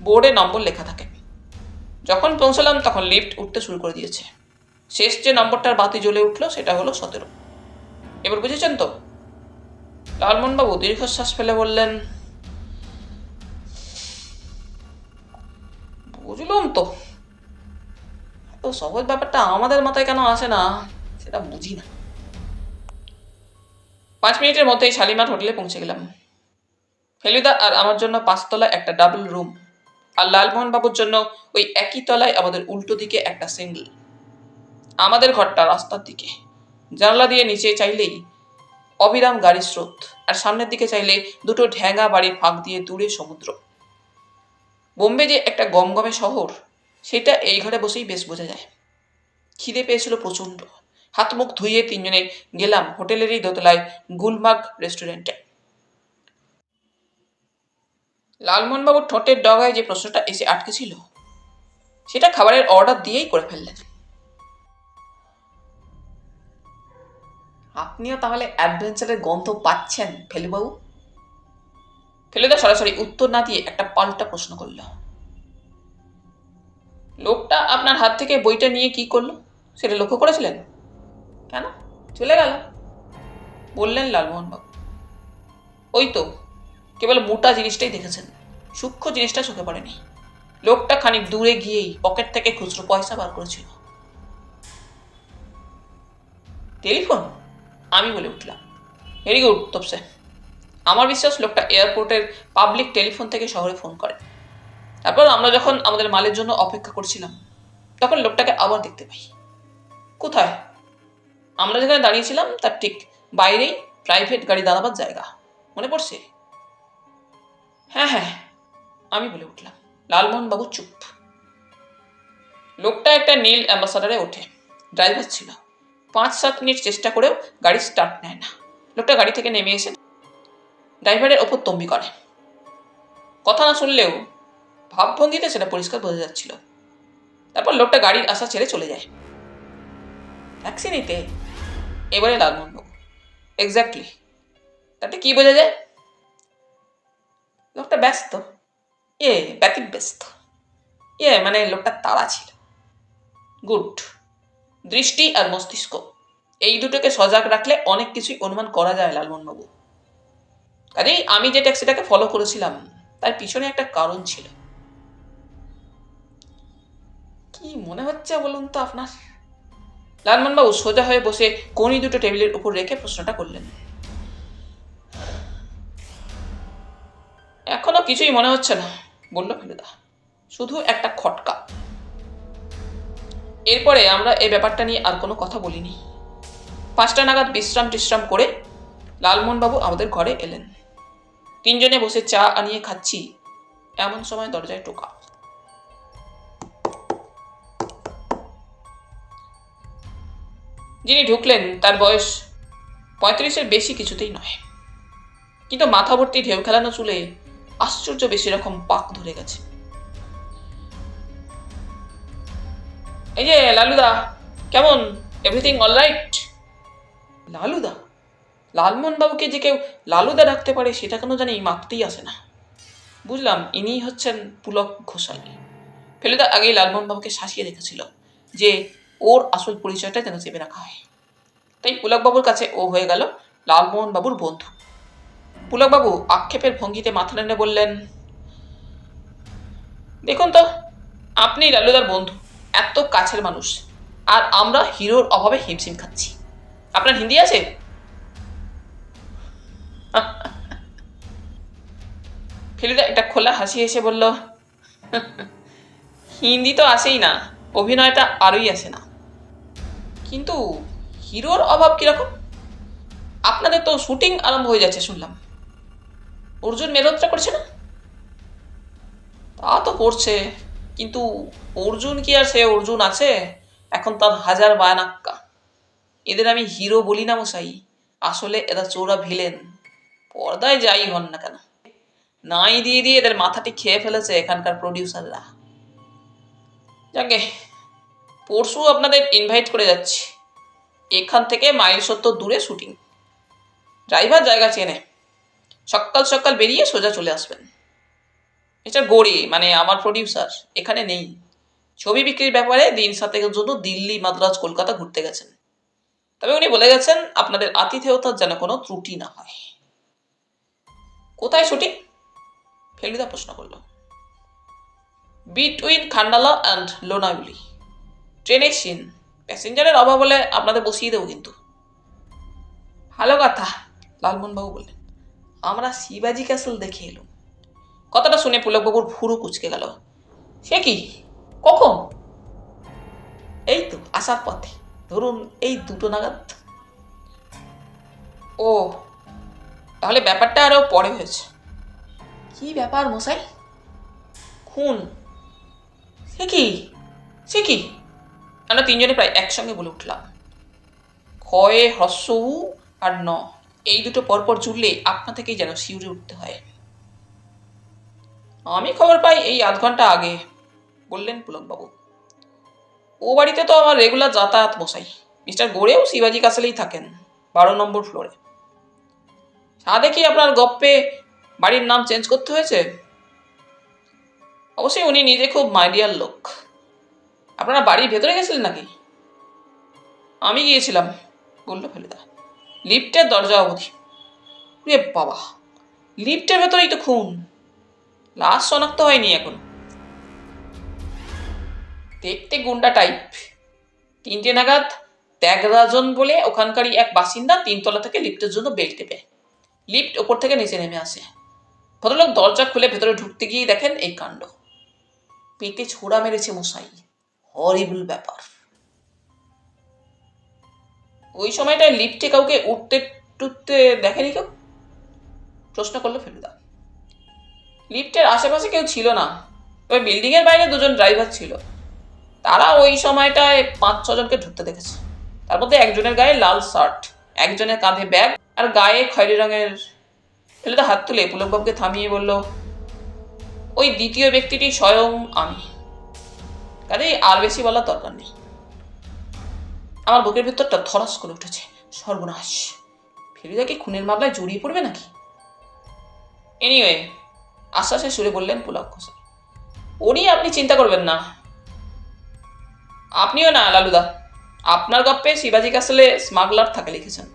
বোর্ডে নম্বর লেখা থাকে। যখন পৌঁছলাম তখন লিফট উঠতে শুরু করে দিয়েছে। শেষ যে নম্বরটার বাতি জ্বলে উঠল সেটা হলো 17। এবার বুঝেছেন তো? লালমোহনবাবু দীর্ঘশ্বাস ফেলে বললেন, বুঝলাম তো। এত সহজ ব্যাপারটা আমাদের মাথায় কেন আসে না সেটা বুঝি না। 5 মিনিটের মধ্যেই শালিমার হোটেলে পৌঁছে গেলাম। ফেলুদা আর আমার জন্য 5 তলায় একটা ডাবল রুম, আর লালমোহনবাবুর জন্য ওই একই তলায় আমাদের উল্টো দিকে একটা সিঙ্গল। আমাদের ঘরটা রাস্তার দিকে, জানলা দিয়ে নিচে চাইলেই অবিরাম গাড়ির স্রোত, আর সামনের দিকে চাইলে দুটো ঢ্যাঙা বাড়ির ফাঁক দিয়ে দূরে সমুদ্র। বোম্বে যে একটা গমগমে শহর সেটা এই ঘরে বসেই বেশ বোঝা যায়। খিদে পেয়েছিল প্রচণ্ড। হাত মুখ ধুইয়ে 3 জনে গেলাম হোটেলেরই দোতলায় গুলমার্গ রেস্টুরেন্টে। লালমোহনবাবুর ঠোঁটের ডগায় যে প্রশ্নটা এসে আটকে ছিল সেটা খাবারের অর্ডার দিয়েই করে ফেললেন। আপনিও তাহলে অ্যাডভেঞ্চারের গন্ধ পাচ্ছেন ফেলুবাবু? ফেলুদা সরাসরি উত্তর না দিয়ে একটা পাল্টা প্রশ্ন করল। লোকটা আপনার হাত থেকে বইটা নিয়ে কি করলো সেটা লক্ষ্য করেছিলেন? কেন, চলে গেল, বললেন লালমোহনবাবু। ওই তো, কেবল মোটা জিনিসটাই দেখেছেন, সূক্ষ্ম জিনিসটা চোখে পড়েনি। লোকটা খানিক দূরে গিয়েই পকেট থেকে খুচরো পয়সা বার করেছিল। টেলিফোন? আমি বলে উঠলাম, ভেরি গুড তপসে। আমার বিশ্বাস লোকটা এয়ারপোর্টের পাবলিক টেলিফোন থেকে শহরে ফোন করে। তারপর আমরা যখন আমাদের মালের জন্য অপেক্ষা করছিলাম তখন লোকটাকে আবার দেখতে পাই। কোথায়? আমরা যেখানে দাঁড়িয়েছিলাম তার ঠিক বাইরেই প্রাইভেট গাড়ি দাঁড়াবার জায়গা, মনে পড়ছে? হ্যাঁ হ্যাঁ, আমি বলে উঠলাম। লালমোহনবাবু চুপ। লোকটা একটা নীল অ্যাম্বাসাডারে ওঠে। ড্রাইভার ছিল। 5-7 মিনিট চেষ্টা করেও গাড়ি স্টার্ট নেয় না। লোকটা গাড়ি থেকে নেমে এসে ড্রাইভারের ওপর তম্বি করে। কথা না শুনলেও ভাবভঙ্গিতে সেটা পরিষ্কার বোঝা যাচ্ছিল। তারপর লোকটা গাড়ির আশা ছেড়ে চলে যায়। ট্যাক্সি নিতে? এবারে লালমোহনবাবু। এক্স্যাক্টলি। তাতে কি বোঝা যায়? লোকটা ব্যস্ত, ব্যতীত ব্যস্ত। মানে লোকটা তাড়া ছিল। গুড। দৃষ্টি আর মস্তিষ্ক এই দুটোকে সজাগ রাখলে অনেক কিছুই অনুমান করা যায় লালমোহনবাবু। কাজেই আমি যে ট্যাক্সিটাকে ফলো করেছিলাম তার পিছনে একটা কারণ ছিল। কি মনে হচ্ছে বলুন তো আপনার? লালমোহনবাবু সোজা হয়ে বসে কোণি দুটো টেবিলের উপর রেখে প্রশ্নটা করলেন। এখনো কিছুই মনে হচ্ছে না, বলল ফেলুদা। শুধু একটা খটকা। এরপরে আমরা এই ব্যাপারটা নিয়ে আর কোনো কথা বলিনি। 5টা নাগাদ বিশ্রাম করে লালমোহনবাবু আমাদের ঘরে এলেন। 3 জনে বসে চা আনিয়ে খাচ্ছি, এমন সময় দরজায় টোকা। যিনি ঢুকলেন তার বয়স 35-এর বেশি কিছুতেই নয়, কিন্তু মাথা ভর্তি ঢেউ খেলানো চুলে আশ্চর্য বেশি রকম পাক ধরে গেছে। এই যে লালুদা, কেমন? Everything all right? লালুদা? লালমোহনবাবুকে যে কেউ লালুদা ডাকতে পারে সেটা কেন জানি মাপতেই আসে না। বুঝলাম ইনিই হচ্ছেন পুলক ঘোষাল। ফেলুদা আগেই লালমোহনবাবুকে শাসিয়ে রেখেছিল যে ওর আসল পরিচয়টা যেন চেপে রাখা হয়। তাই পুলকবাবুর কাছে ও হয়ে গেল লালমোহনবাবুর বন্ধু। পুলকবাবু আক্ষেপের ভঙ্গিতে মাথা নেড়ে বললেন, দেখুন তো, আপনি লালুদার বন্ধু, এত কাছের মানুষ, আর আমরা হিরোর অভাবে হিমশিম খাচ্ছি। আপনার হিন্দি আছে? ফেলুদা একটা খোলা হাসি এসে বলল, হিন্দি তো আসেই না, অভিনয়টা আরই আসে না। কিন্তু হিরোর অভাব কিরকম? আপনাদের তো শুটিং আরম্ভ হয়ে যাচ্ছে শুনলাম। অর্জুন মেরত্রা করছে না? তা তো করছে, কিন্তু অর্জুন কি আর সে অর্জুন আছে? এখন তার হাজার বায়ানাক্কা। এদের আমি হিরো বলি না মশাই, আসলে এরা চোরা ভিলেন, পর্দায় যাই হন না কেন। নাই দিয়ে দিয়ে এদের মাথাটি খেয়ে ফেলেছে এখানকার প্রডিউসাররা। যাকে, পরশু আপনাদের ইনভাইট করে যাচ্ছি, এখান থেকে মাইল 70 দূরে শুটিং। ড্রাইভার জায়গা চেনে, সকাল সকাল বেরিয়ে সোজা চলে আসবেন। এটা গড়ি মানে আমার প্রডিউসার এখানে নেই, ছবি বিক্রির ব্যাপারে দিন সাতেকের জন্য দিল্লি, মাদ্রাজ, কলকাতা ঘুরতে গেছেন। তবে উনি বলে গেছেন আপনাদের আতিথেয়তার যেন কোনো ত্রুটি না হয়। কোথায় শুটিং? ফেলুদা প্রশ্ন করল। Between Khandala and Lonavla. ট্রেনের সিন, প্যাসেঞ্জারের অভাব হলে আপনাদের বসিয়ে দেবো কিন্তু। ভালো কথা, লালমোহনবাবু বললেন। আমরা শিবাজি ক্যাসেল দেখে এলুম। কথাটা শুনে পুলকবাবুর ভুরু কুচকে গেল। সে কি, কখন? এই তো আসার পথে, ধরুন এই 2টো নাগাদ। ও, তাহলে ব্যাপারটা আরো পরে হয়েছে। কি ব্যাপার মশাই? খুন? সে কি, সে কি? আমরা তিনজনে প্রায় একসঙ্গে বলে উঠলাম। ক্ষয়ে হ্রস্ব উ আর ন, এই দুটো পরপর জুড়লে আপনা থেকেই যেন শিউরে উঠতে হয়। আমি খবর পাই এই আধ ঘন্টা আগে, বললেন পুলকবাবু। ও বাড়িতে তো আমার রেগুলার যাতায়াত মশাই। মিস্টার গোড়েও শিবাজি কাসেলেই থাকেন, 12 নম্বর ফ্লোরে। সাধে কি আপনার গপ্পে বাড়ির নাম চেঞ্জ করতে হয়েছে? অবশ্যই উনি নিজে খুব মাইডিয়ার লোক। আপনারা বাড়ির ভেতরে গেছিলেন নাকি? আমি গিয়েছিলাম, বলল ফেলুদা। লিফটের দরজা অবধি। রে বাবা, লিফটের ভেতরেই তো খুন! লাশ শনাক্ত হয়নি এখন। দেখতে গুন্ডা টাইপ। 3টে নাগাদ ত্যাগরাজন বলে ওখানকারই এক বাসিন্দা 3তলা থেকে লিফটের জন্য বেল টেপে। লিফট ওপর থেকে নিচে নেমে আসে। ভদ্রলোক দরজা খুলে ভেতরে ঢুকতে গিয়ে দেখেন এই কাণ্ড। পেটে ছোড়া মেরেছে মশাই। হরিবল ব্যাপার। ওই সময়টায় লিফটে কাউকে উঠতে টুটতে দেখেনি কেউ? প্রশ্ন করলো ফেলুদা। লিফটের আশেপাশে কেউ ছিল না, তবে বিল্ডিং এর বাইরে 2জন ড্রাইভার ছিল। তারা ওই সময়টায় 5-6 জনকে ঢুকতে দেখেছে। তার মধ্যে একজনের গায়ে লাল শার্ট, একজনের কাঁধে ব্যাগ আর গায়ে খয়েরি রঙের। ফেলুদা হাত তুলে পুলকবাবুকে থামিয়ে বলল, ওই দ্বিতীয় ব্যক্তিটি স্বয়ং আমি। কাজেই আর বেশি বলার দরকার নেই। আমার বুকের ভেতরটা ধরাস করে উঠেছে। সর্বনাশ, ফেলুদা কি খুনের মামলায় জড়িয়ে পড়বে নাকি? এনিওয়ে, আশ্বাসের সুরে বললেন পুলক ঘোষাল, উনি আপনি চিন্তা করবেন না। আপনিও না লালুদা, আপনার গপ্পে শিবাজি ক্যাসেলে স্মাগলার থাকে লিখেছেন,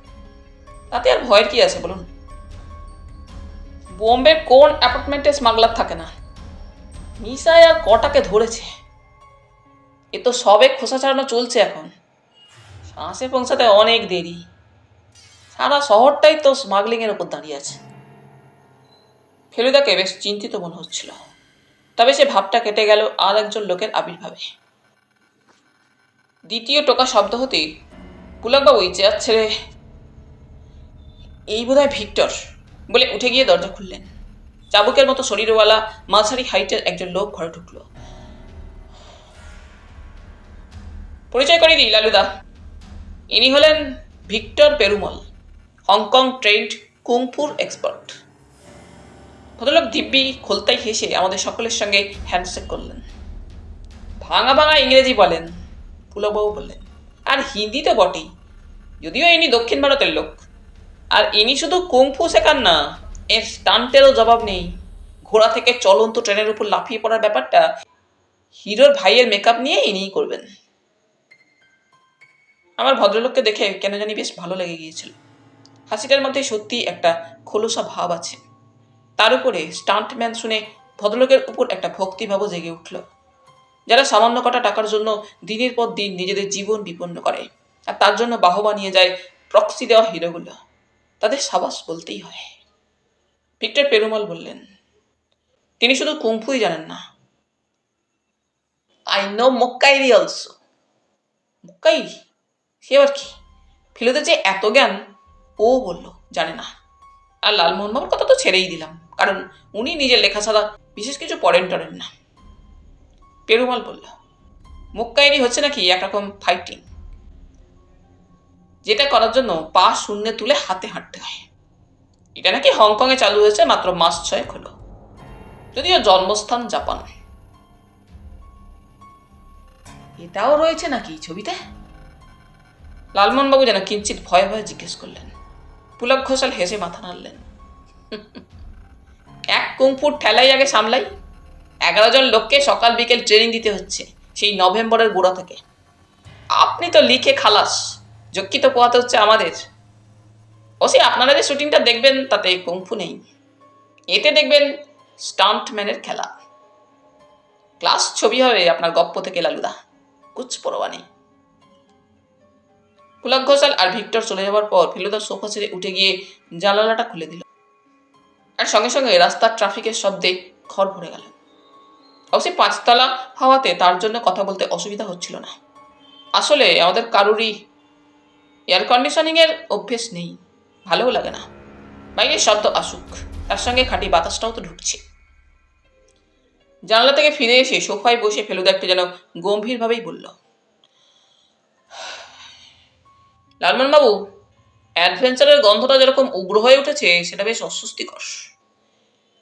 তাতে আর ভয়ের কি আছে বলুন? বোম্বের কোন অ্যাপার্টমেন্টে স্মাগলার থাকে না? মিসায় আর কটাকে ধরেছে? এ তো সবে খোসা ছাড়ানো চলছে এখন, শ্বাসে পৌঁছাতে অনেক দেরি। সারা শহরটাই তো স্মাগলিং এর উপর দাঁড়িয়ে আছে। ফেলুদাকে বেশ চিন্তিত মনে হচ্ছিল, তবে সে ভাবটা কেটে গেল আর একজন লোকের আবির্ভাবে। দ্বিতীয় টোকা শব্দ হতেই পুলকবাবু চেয়ার ছেড়ে, এই বোধহয় ভিক্টর বলে উঠে গিয়ে দরজা খুললেন। চাবুকের মতো শরীরওয়ালা মাঝারি হাইটের একজন লোক ঘরে ঢুকলো। পরিচয় করিয়ে দিই লালুদা, ইনি হলেন ভিক্টর পেরুমল, হংকং ট্রেন্ড কুংফুর এক্সপার্ট। ভদ্রলোক দিব্যি খোলতাই হেসে আমাদের সকলের সঙ্গে হ্যান্ডশেক করলেন। ভাঙা ভাঙা ইংরেজি বলেন, পুলকবাবু বললেন, আর হিন্দি তো বটেই, যদিও ইনি দক্ষিণ ভারতের লোক। আর ইনি শুধু কুংফু শেখান না, এর স্টান্টেরও জবাব নেই। ঘোড়া থেকে চলন্ত ট্রেনের উপর লাফিয়ে পড়ার ব্যাপারটা হিরোর ভাইয়ের মেকআপ নিয়ে ইনিই করবেন। আমার ভদ্রলোককে দেখে কেন জানি বেশ ভালো লেগে গিয়েছিল। হাসিটার মধ্যে সত্যি একটা খোলসা ভাব আছে। তার উপরে স্টান্টম্যান শুনে ভদ্রলোকের উপর একটা ভক্তিভাবও জেগে উঠল। যারা সামান্য কটা টাকার জন্য দিনের পর দিন নিজেদের জীবন বিপন্ন করে আর তার জন্য বাহবা নিয়ে যায় প্রক্সি দেওয়া হিরোগুলো, তাদের সাবাস বলতেই হয়। ভিক্টর পেরুমল বললেন, তিনি শুধু কুংফুই জানেন না, আই নো মক্কাইরি অলসো। মক্কাইরি? সে আবার কি? ফেলুদের যে এত জ্ঞান, ও বলল জানে না। আর লালমোহনবাবুর কথা তো ছেড়েই দিলাম, কারণ উনি নিজের লেখা ছাড়া বিশেষ কিছু পড়েন টরেন না। পেরুমাল বলল, মক্কাইরি হচ্ছে নাকি একরকম ফাইটিং, যেটা করার জন্য পা শূন্যে তুলে হাতে হাঁটতে হয়। এটা নাকি হংকংয়ে চালু হয়েছে মাত্র মাস 6 হলো, যদিও জন্মস্থান জাপান। এটাও রয়েছে নাকি ছবিতে? লালমোহনবাবু যেন কিঞ্চিত ভয়ে ভয়ে জিজ্ঞেস করলেন। পুলক ঘোষাল হেসে মাথা নাড়লেন। এক কুংফুর ঠেলাই আগে সামলাই। 11 জন লোককে সকাল বিকেল ট্রেনিং দিতে হচ্ছে, সেই নভেম্বরের গোড়া থেকে। আপনি তো লিখে খালাস, যক্ষি তো পোয়াতে হচ্ছে আমাদের। অবশ্যই আপনারা যে শুটিংটা দেখবেন তাতে কুংফু নেই, এতে দেখবেন স্টান্টম্যানের খেলা। ক্লাস ছবি হবে আপনার গপ্প থেকে লালুদা, কুছ পরোয়া নেই। পুলক ঘোষাল আর ভিক্টর চলে যাওয়ার পর ফেলুদা সোফা ছেড়ে উঠে গিয়ে জানালাটা খুলে দিল, আর সঙ্গে সঙ্গে রাস্তার ট্রাফিকের শব্দে ঘর ভরে গেল। অবশ্যই 5 তলা হওয়াতে তার জন্য কথা বলতে অসুবিধা হচ্ছিল না। আসলে আমাদের কারুরই এয়ার কন্ডিশনিংয়ের অভ্যেস নেই, ভালোও লাগে না। বাইরের শব্দ আসুক, তার সঙ্গে খাঁটি বাতাসটাও তো ঢুকছে। জানলা থেকে ফিরে এসে সোফায় বসে ফেলুদা একটু যেন গম্ভীরভাবেই বলল, লালমোহনবাবু, অ্যাডভেঞ্চারের গন্ধটা যেরকম উগ্র হয়ে উঠেছে সেটা বেশ অস্বস্তিকর।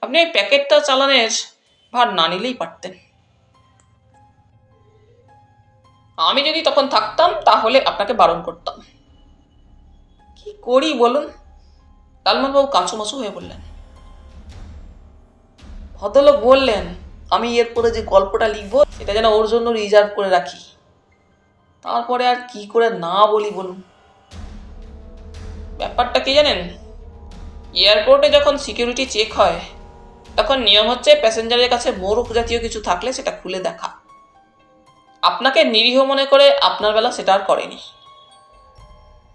আপনি এই প্যাকেটটা চালানের ভার না নিলেই পারতেন। আমি যদি তখন থাকতাম তাহলে আপনাকে বারণ করতাম। কি করি বলুন? লালমোহনবাবু কাঁচুমাচু হয়ে বললেন। ভদ্রলোক বললেন আমি এরপরে যে গল্পটা লিখবো সেটা যেন ওর জন্য রিজার্ভ করে রাখি। তারপরে আর কি করে না বলি বলুন? ব্যাপারটা কি জানেন, এয়ারপোর্টে যখন সিকিউরিটি চেক হয় তখন নিয়ম হচ্ছে প্যাসেঞ্জারের কাছে মোড়ক জাতীয় কিছু থাকলে সেটা খুলে দেখা। আপনাকে নিরীহ মনে করে আপনার বেলা সেটা আর করেনি।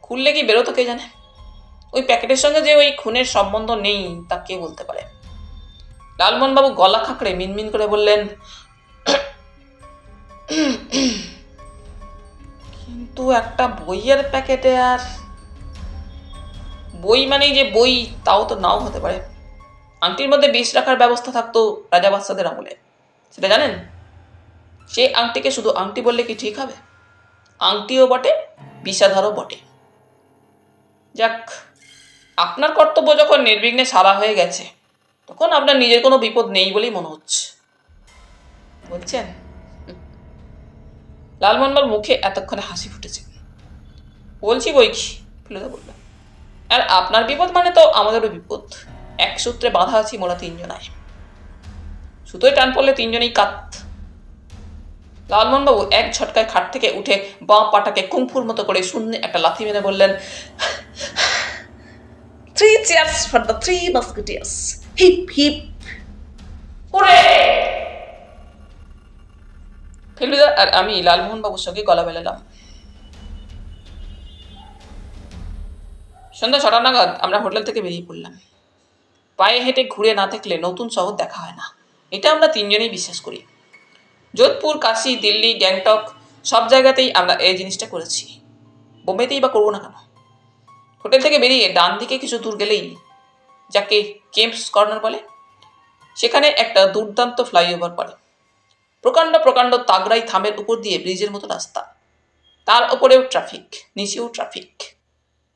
খুললে কি বেরোতো কে জানে? ওই প্যাকেটের সঙ্গে যে ওই খুনের সম্বন্ধ নেই তা কে বলতে পারে? লালমোহনবাবু গলা খাঁকড়ে মিনমিন করে বললেন, কিন্তু একটা বইয়ের প্যাকেটে আর বই মানেই যে বই তাও তো নাও হতে পারে। আংটির মধ্যে বিষ রাখার ব্যবস্থা থাকতো রাজা বাদশাদের আমলে, সেটা জানেন? সে আংটিকে শুধু আংটি বললে কি ঠিক হবে? আংটিও বটে, বিষাধারও বটে। যাক, আপনার কর্তব্য যখন নির্বিঘ্নে সারা হয়ে গেছে তখন আপনার নিজের কোনো বিপদ নেই বলেই মনে হচ্ছে। বলছেন? লালমোহনবাবুর মুখে এতক্ষণে হাসি ফুটেছে। বলছি বই কি, ফেলুদা বলল। আর আপনার বিপদ মানে তো আমাদেরও বিপদ। এক সূত্রে বাঁধা আছি মোরা 3 জনায়। সুতোয় টান পড়লে 3 জনেই কাত। লালমোহনবাবু এক ঝটকায় খাট থেকে উঠে বাঁ পাটাকে কুংফুর মতো করে শূন্যে একটা লাথি মেরে বললেন, 3 cheers for the 3 musketeers. Hip hip. ওরে! ফেলুদা আর আমি লালমোহনবাবুর সঙ্গে গলা মেলালাম। সন্ধ্যা 6টা নাগাদ আমরা হোটেল থেকে বেরিয়ে পড়লাম। পায়ে হেঁটে ঘুরে না থাকলে নতুন শহর দেখা হয় না, এটা আমরা 3 জনেই বিশ্বাস করি। যোধপুর, কাশী, দিল্লি, গ্যাংটক সব জায়গাতেই আমরা এই জিনিসটা করেছি, বোম্বেতেই বা করবো না কেন? হোটেল থেকে বেরিয়ে ডান দিকে কিছু দূর গেলেই, যাকে কেম্পস কর্নার বলে, সেখানে একটা দুর্দান্ত ফ্লাইওভার পড়ে। প্রকাণ্ড প্রকাণ্ড তাগড়াই থামের উপর দিয়ে ব্রিজের মতো রাস্তা, তার ওপরেও ট্রাফিক, নিচেও ট্রাফিক।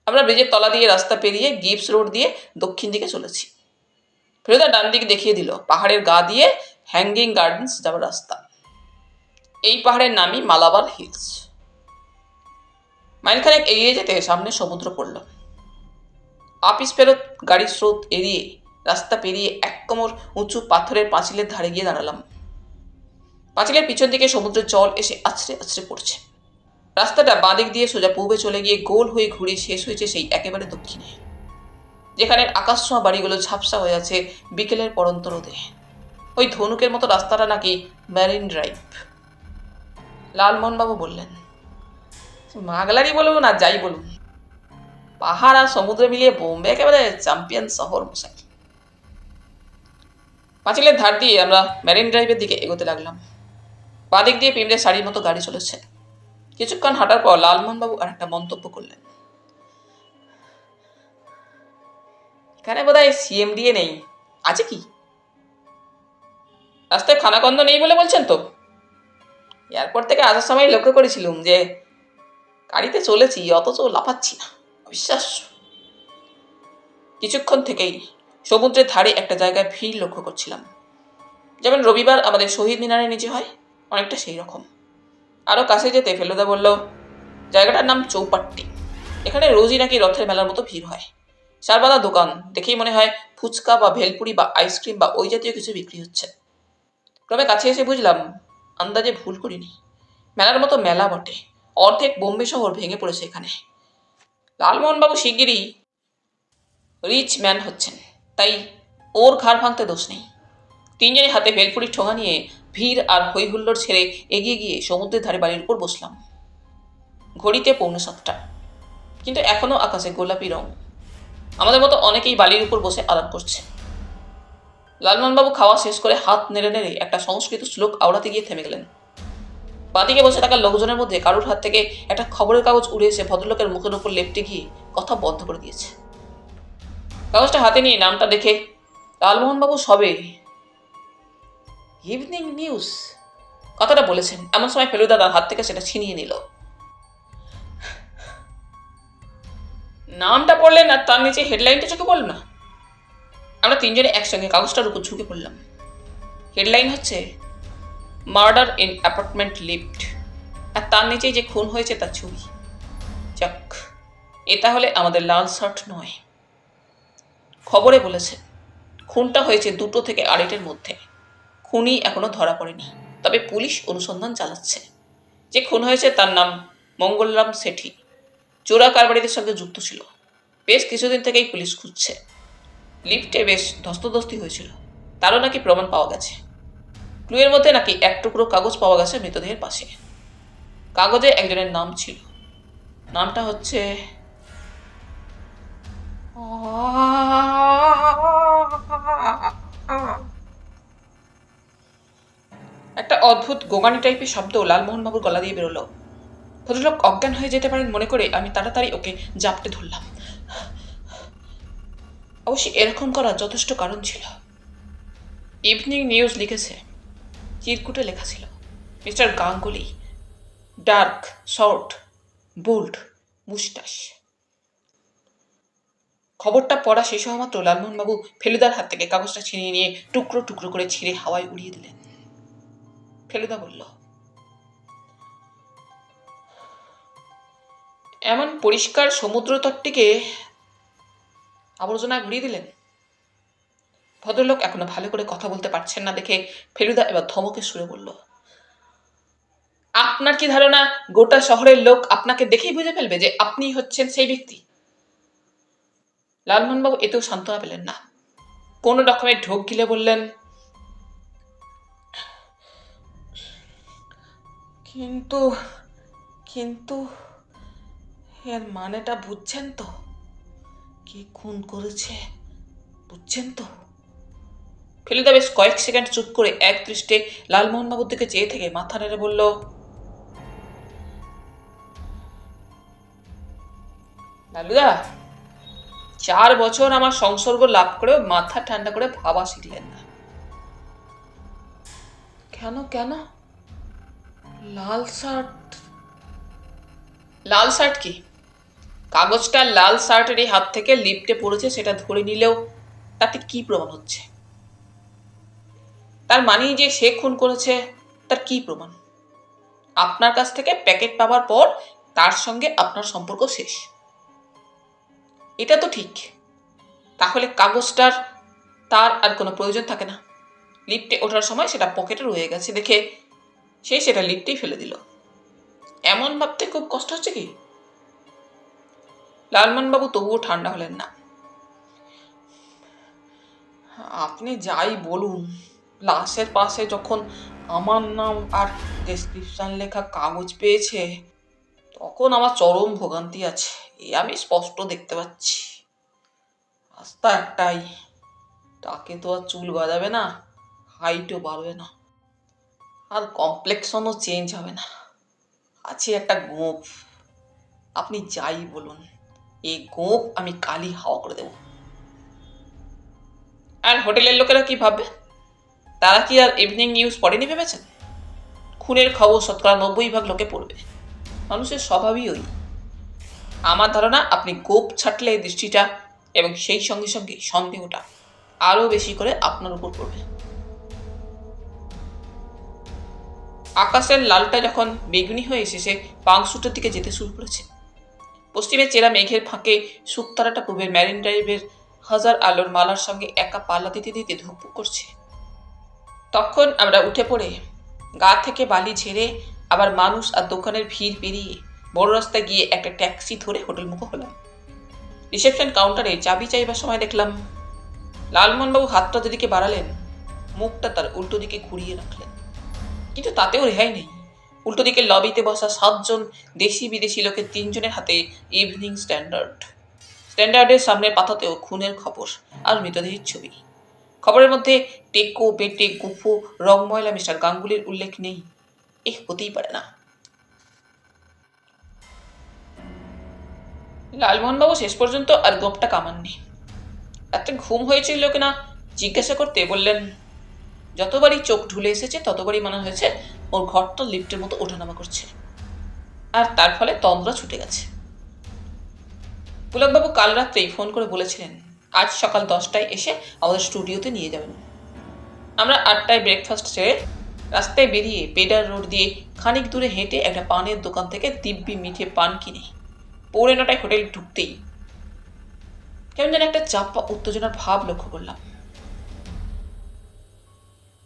আমরা ব্রিজের তলা দিয়ে রাস্তা পেরিয়ে গিবস রোড দিয়ে দক্ষিণ দিকে চলেছি। ফেরুদা ডান দিক দেখিয়ে দিল পাহাড়ের গা দিয়ে হ্যাঙ্গিং গার্ডেন্স যাওয়ার রাস্তা। এই পাহাড়ের নামই মালাবার হিলস। মাইলখানেক এগিয়ে যেতে সামনে সমুদ্র পড়ল। আপিস ফেরত গাড়ির স্রোত এড়িয়ে রাস্তা পেরিয়ে 1 কোমর উঁচু পাথরের পাঁচিলের ধারে গিয়ে দাঁড়ালাম। পাঁচিলের পিছন দিকে সমুদ্রের জল এসে আছড়ে আছড়ে পড়ছে। রাস্তাটা বাঁদিক দিয়ে সোজা পূর্বে চলে গিয়ে গোল হয়ে ঘুরে শেষ হয়েছে সেই একেবারে দক্ষিণে, যেখানে আকাশছোঁয়া বাড়িগুলো ঝাপসা হয়ে আছে বিকেলের পড়ন্ত রোদে। ওই ধনুকের মতো রাস্তাটা নাকি ম্যারিন ড্রাইভ। লালমোহনবাবু বললেন, মাগলারি বলুন আর যাই বলুন, পাহাড় আর সমুদ্র মিলিয়ে বোম্বে একেবারে চ্যাম্পিয়ন শহর মশাই। পাঁচিলের ধার দিয়ে আমরা মেরিন ড্রাইভের দিকে এগোতে লাগলাম। বাদিক দিয়ে পিমড়ে শাড়ির মতো গাড়ি চলেছে। কিছুক্ষণ হাঁটার পর লালমোহনবাবু আর একটা মন্তব্য করলেন। এখানে বোধহয় সিএমডিএ নেই, আছে কি? রাস্তায় খানাকন্দ নেই বলে বলছেন তো? এয়ারপোর্ট থেকে আসার সময় লক্ষ্য করেছিলাম যে গাড়িতে চলেছি অথচ লাফাচ্ছি না, অবিশ্বাস্য। কিছুক্ষণ থেকেই সমুদ্রের ধারে একটা জায়গায় ভিড় লক্ষ্য করছিলাম। যেমন রবিবার আমাদের শহীদ মিনারের নিচে হয়, অনেকটা সেই রকম। আরও কাছে যেতে ফেলুদা বলল, জায়গাটার নাম চৌপাট্টি। এখানে রোজই নাকি রথের মেলার মতো ভিড় হয়। সারবাদা দোকান, দেখেই মনে হয় ফুচকা বা ভেলপুরি বা আইসক্রিম বা ওই জাতীয় কিছু বিক্রি হচ্ছে। ক্রমে কাছে এসে বুঝলাম আন্দাজে ভুল করিনি। মেলার মতো মেলা বটে, অর্ধেক বোম্বে শহর ভেঙে পড়েছে এখানে। লালমোহনবাবু শিগগিরই রিচ ম্যান হচ্ছেন, তাই ওর ঘাড় ভাঙতে দোষ নেই। তিনজনের হাতে ভেলপুরির ঠোঙা নিয়ে ভিড় আর হইহুল্লোড় ছেড়ে এগিয়ে গিয়ে সমুদ্রের ধারে বাড়ির উপর বসলাম। ঘড়িতে 6:45, কিন্তু এখনো আকাশে গোলাপি রং। আমাদের মতো অনেকেই বালির উপর বসে আরাম করছে। লালমোহনবাবু খাওয়া শেষ করে হাত নেড়ে নেড়ে একটা সংস্কৃত শ্লোক আওড়াতে গিয়ে থেমে গেলেন। বাদিকে বসে থাকা লোকজনের মধ্যে কারুর হাত থেকে একটা খবরের কাগজ উড়ে এসে ভদ্রলোকের মুখের উপর লেপটে গিয়ে কথা বন্ধ করে দিয়েছে। কাগজটা হাতে নিয়ে নামটা দেখে লালমোহনবাবু সবে ইভিনিং নিউজ কথাটা বলেছেন, এমন সময় ফেলুদা তার হাত থেকে সেটা ছিনিয়ে নিল। নামটা পড়লেন আর তার নিচে হেডলাইনটা চোখে পড়ল না। আমরা তিনজনে একসঙ্গে কাগজটার উপর ঝুঁকে পড়লাম। হেডলাইন হচ্ছে মার্ডার ইন অ্যাপার্টমেন্ট লিফট, আর তার নিচেই যে খুন হয়েছে তার ছবি। যাক, এটা হলে আমাদের লাল শার্ট নয়। খবরে বলেছে খুনটা হয়েছে 2টো থেকে 2:30-এর মধ্যে। খুনি এখনো ধরা পড়েনি, তবে পুলিশ অনুসন্ধান চালাচ্ছে। যে খুন হয়েছে তার নাম মঙ্গলরাম সেঠি, চোরা কারবারিদের সঙ্গে যুক্ত ছিল। বেশ কিছুদিন থেকেই পুলিশ খুঁজছে। লিফটে বেশ ধস্তাধস্তি হয়েছিল, তারও নাকি প্রমাণ পাওয়া গেছে। ক্লুয়ের মধ্যে নাকি এক টুকরো কাগজ পাওয়া গেছে মৃতদেহের পাশে। কাগজে একজনের নাম ছিল, নামটা হচ্ছে একটা অদ্ভুত গোগানি টাইপের শব্দ লালমোহনবাবুর গলা দিয়ে বেরোলো। ভদ্রলোক অজ্ঞান হয়ে যেতে পারেন মনে করে আমি তাড়াতাড়ি ওকে জাপটে ধরলাম। অবশ্যই এরকম করার যথেষ্ট কারণ ছিল। ইভিনিং নিউজ লিখেছে, চিরকুটে লেখা ছিল mister Ganguly, dark, short, bold, moustache. খবরটা পড়া শেষ হওয়া মাত্র লালমোহনবাবু ফেলুদার হাত থেকে কাগজটা ছিনিয়ে নিয়ে টুকরো টুকরো করে ছিঁড়ে হাওয়ায় উড়িয়ে দিলেন। ফেলুদা বলল, এমন পরিষ্কার সমুদ্র তটটিকে আবর্জনায় ভরিয়ে দিলেন। ভদ্রলোক এখনো ভালো করে কথা বলতে পারছেন না দেখে ফেলুদা এবার ধমকে সুরে বলল, আপনার কি ধারণা গোটা শহরের লোক আপনাকে দেখেই বুঝে ফেলবে যে আপনি হচ্ছেন সেই ব্যক্তি? লালমোহনবাবু এতেও সান্ত্বনা পেলেন না। কোন রকমের ঢোক গিলে বললেন, কিন্তু কিন্তু এর মানেটা বুঝছেন তো? কে খুন করেছে বুঝছেন তো? ফেলুদা বেশ কয়েক সেকেন্ড চুপ করে এক দৃষ্টে লালমোহনবাবুর দিকে চেয়ে থেকে মাথা নেড়ে বলল, লালুদা, 4 বছর আমার সংসর্গ লাভ করেও মাথা ঠান্ডা করে ভাবা শিখলেন না। কেন কেন? লাল শার্ট? লাল শার্ট কি? কাগজটা লাল শার্টেরই হাত থেকে লিফটে পড়েছে সেটা ধরে নিলেও তাতে কি প্রমাণ হচ্ছে? তার মানেই যে সে খুন করেছে তার কি প্রমাণ? আপনার কাছ থেকে প্যাকেট পাওয়ার পর তার সঙ্গে আপনার সম্পর্ক শেষ, এটা তো ঠিক। তাহলে কাগজটার তার আর কোনো প্রয়োজন থাকে না। লিফটে ওঠার সময় সেটা পকেটে রয়ে গেছে দেখে সে সেটা লিফটেই ফেলে দিল। এমন ভাবতে খুব কষ্ট হচ্ছে কি? লালমোহনবাবু তবুও ঠান্ডা হলেন না। আপনি যাই বলুন, লাশের পাশে যখন আমার নাম আর ডেসক্রিপশন লেখা কাগজ পেয়েছে তখন আমার চরম ভোগান্তি আছে, এ আমি স্পষ্ট দেখতে পাচ্ছি। রাস্তা একটাই, তাকে তো আর চুল গজাবে না, হাইটও বাড়বে না, আর কমপ্লেক্সনও চেঞ্জ হবে না। আছে একটা গোঁফ, আপনি যাই বলুন, এই গোঁফ আমি কালই হাওয়া করে দেব। আর হোটেলের লোকেরা কি ভাববে? তারা কি আর ইভিনিং নিউজ পড়েনি ভেবেছেন? খুনের খবর 90% লোকে পড়বে। মানুষের স্বভাবই ওই। আমার ধারণা আপনি গোপ ছাটলে দৃষ্টিটা এবং সেই সঙ্গে সঙ্গে সন্দেহটা আরো বেশি করে আপনার উপর পড়বে। আকাশের লালটা যখন বেগুনি হয়ে এসেছে পাংশুটের দিকে যেতে শুরু করেছে, পশ্চিমে চেরা মেঘের ফাঁকে শুকতারাটা পূবের ম্যারিন ড্রাইভের হাজার আলোর মালার সঙ্গে একা পাল্লা দিতে দিতে ধুকপুক করছে, তখন আমরা উঠে পড়ে গা থেকে বালি ঝেড়ে আবার মানুষ আর দোকানের ভিড় পেরিয়ে বড় রাস্তায় গিয়ে একটা ট্যাক্সি ধরে হোটেলমুখো হলাম। রিসেপশন কাউন্টারে চাবি চাইবার সময় দেখলাম লালমোহনবাবু হাতটা যেদিকে বাড়ালেন, মুখটা তার উল্টো দিকে ঘুরিয়ে রাখলেন। কিন্তু তাতেও রেহাই নেই। উল্টো দিকে লবিতে বসা 7 জন দেশি বিদেশি লোকের 3 জনের হাতে ইভিনিং স্ট্যান্ডার্ডের সামনের পাতাতেও খুনের খবর আর মৃতদেহের ছবি। খবরের মধ্যে টেকো বেটে গুফো রংময়লা মিস্টার গাঙ্গুলির উল্লেখ নেই। হতেই পারে না। লালমোহনবাবু শেষ পর্যন্ত আর গোপটা কামাননি। রাত্রে ঘুম হয়েছিল কিনা জিজ্ঞাসা করতে বললেন, যতবারই চোখ ঢুলে এসেছে ততবারই মনে হয়েছে ওর ঘরটা লিফটের মতো ওঠানামা করছে, আর তার ফলে তন্দ্রা ছুটে গেছে। পুলকবাবু কাল রাত্রেই ফোন করে বলেছিলেন আজ সকাল 10টায় এসে আমাদের স্টুডিওতে নিয়ে যাবেন। আমরা 8টায় ব্রেকফাস্ট সেরে রাস্তায় বেরিয়ে পেডার রোড দিয়ে খানিক দূরে হেঁটে একটা পানের দোকান থেকে দিব্যি মিঠে পান কিনে 9:45 হোটেল ঢুকতেই কেমন যেন একটা চাপা উত্তেজনার ভাব লক্ষ্য করলাম।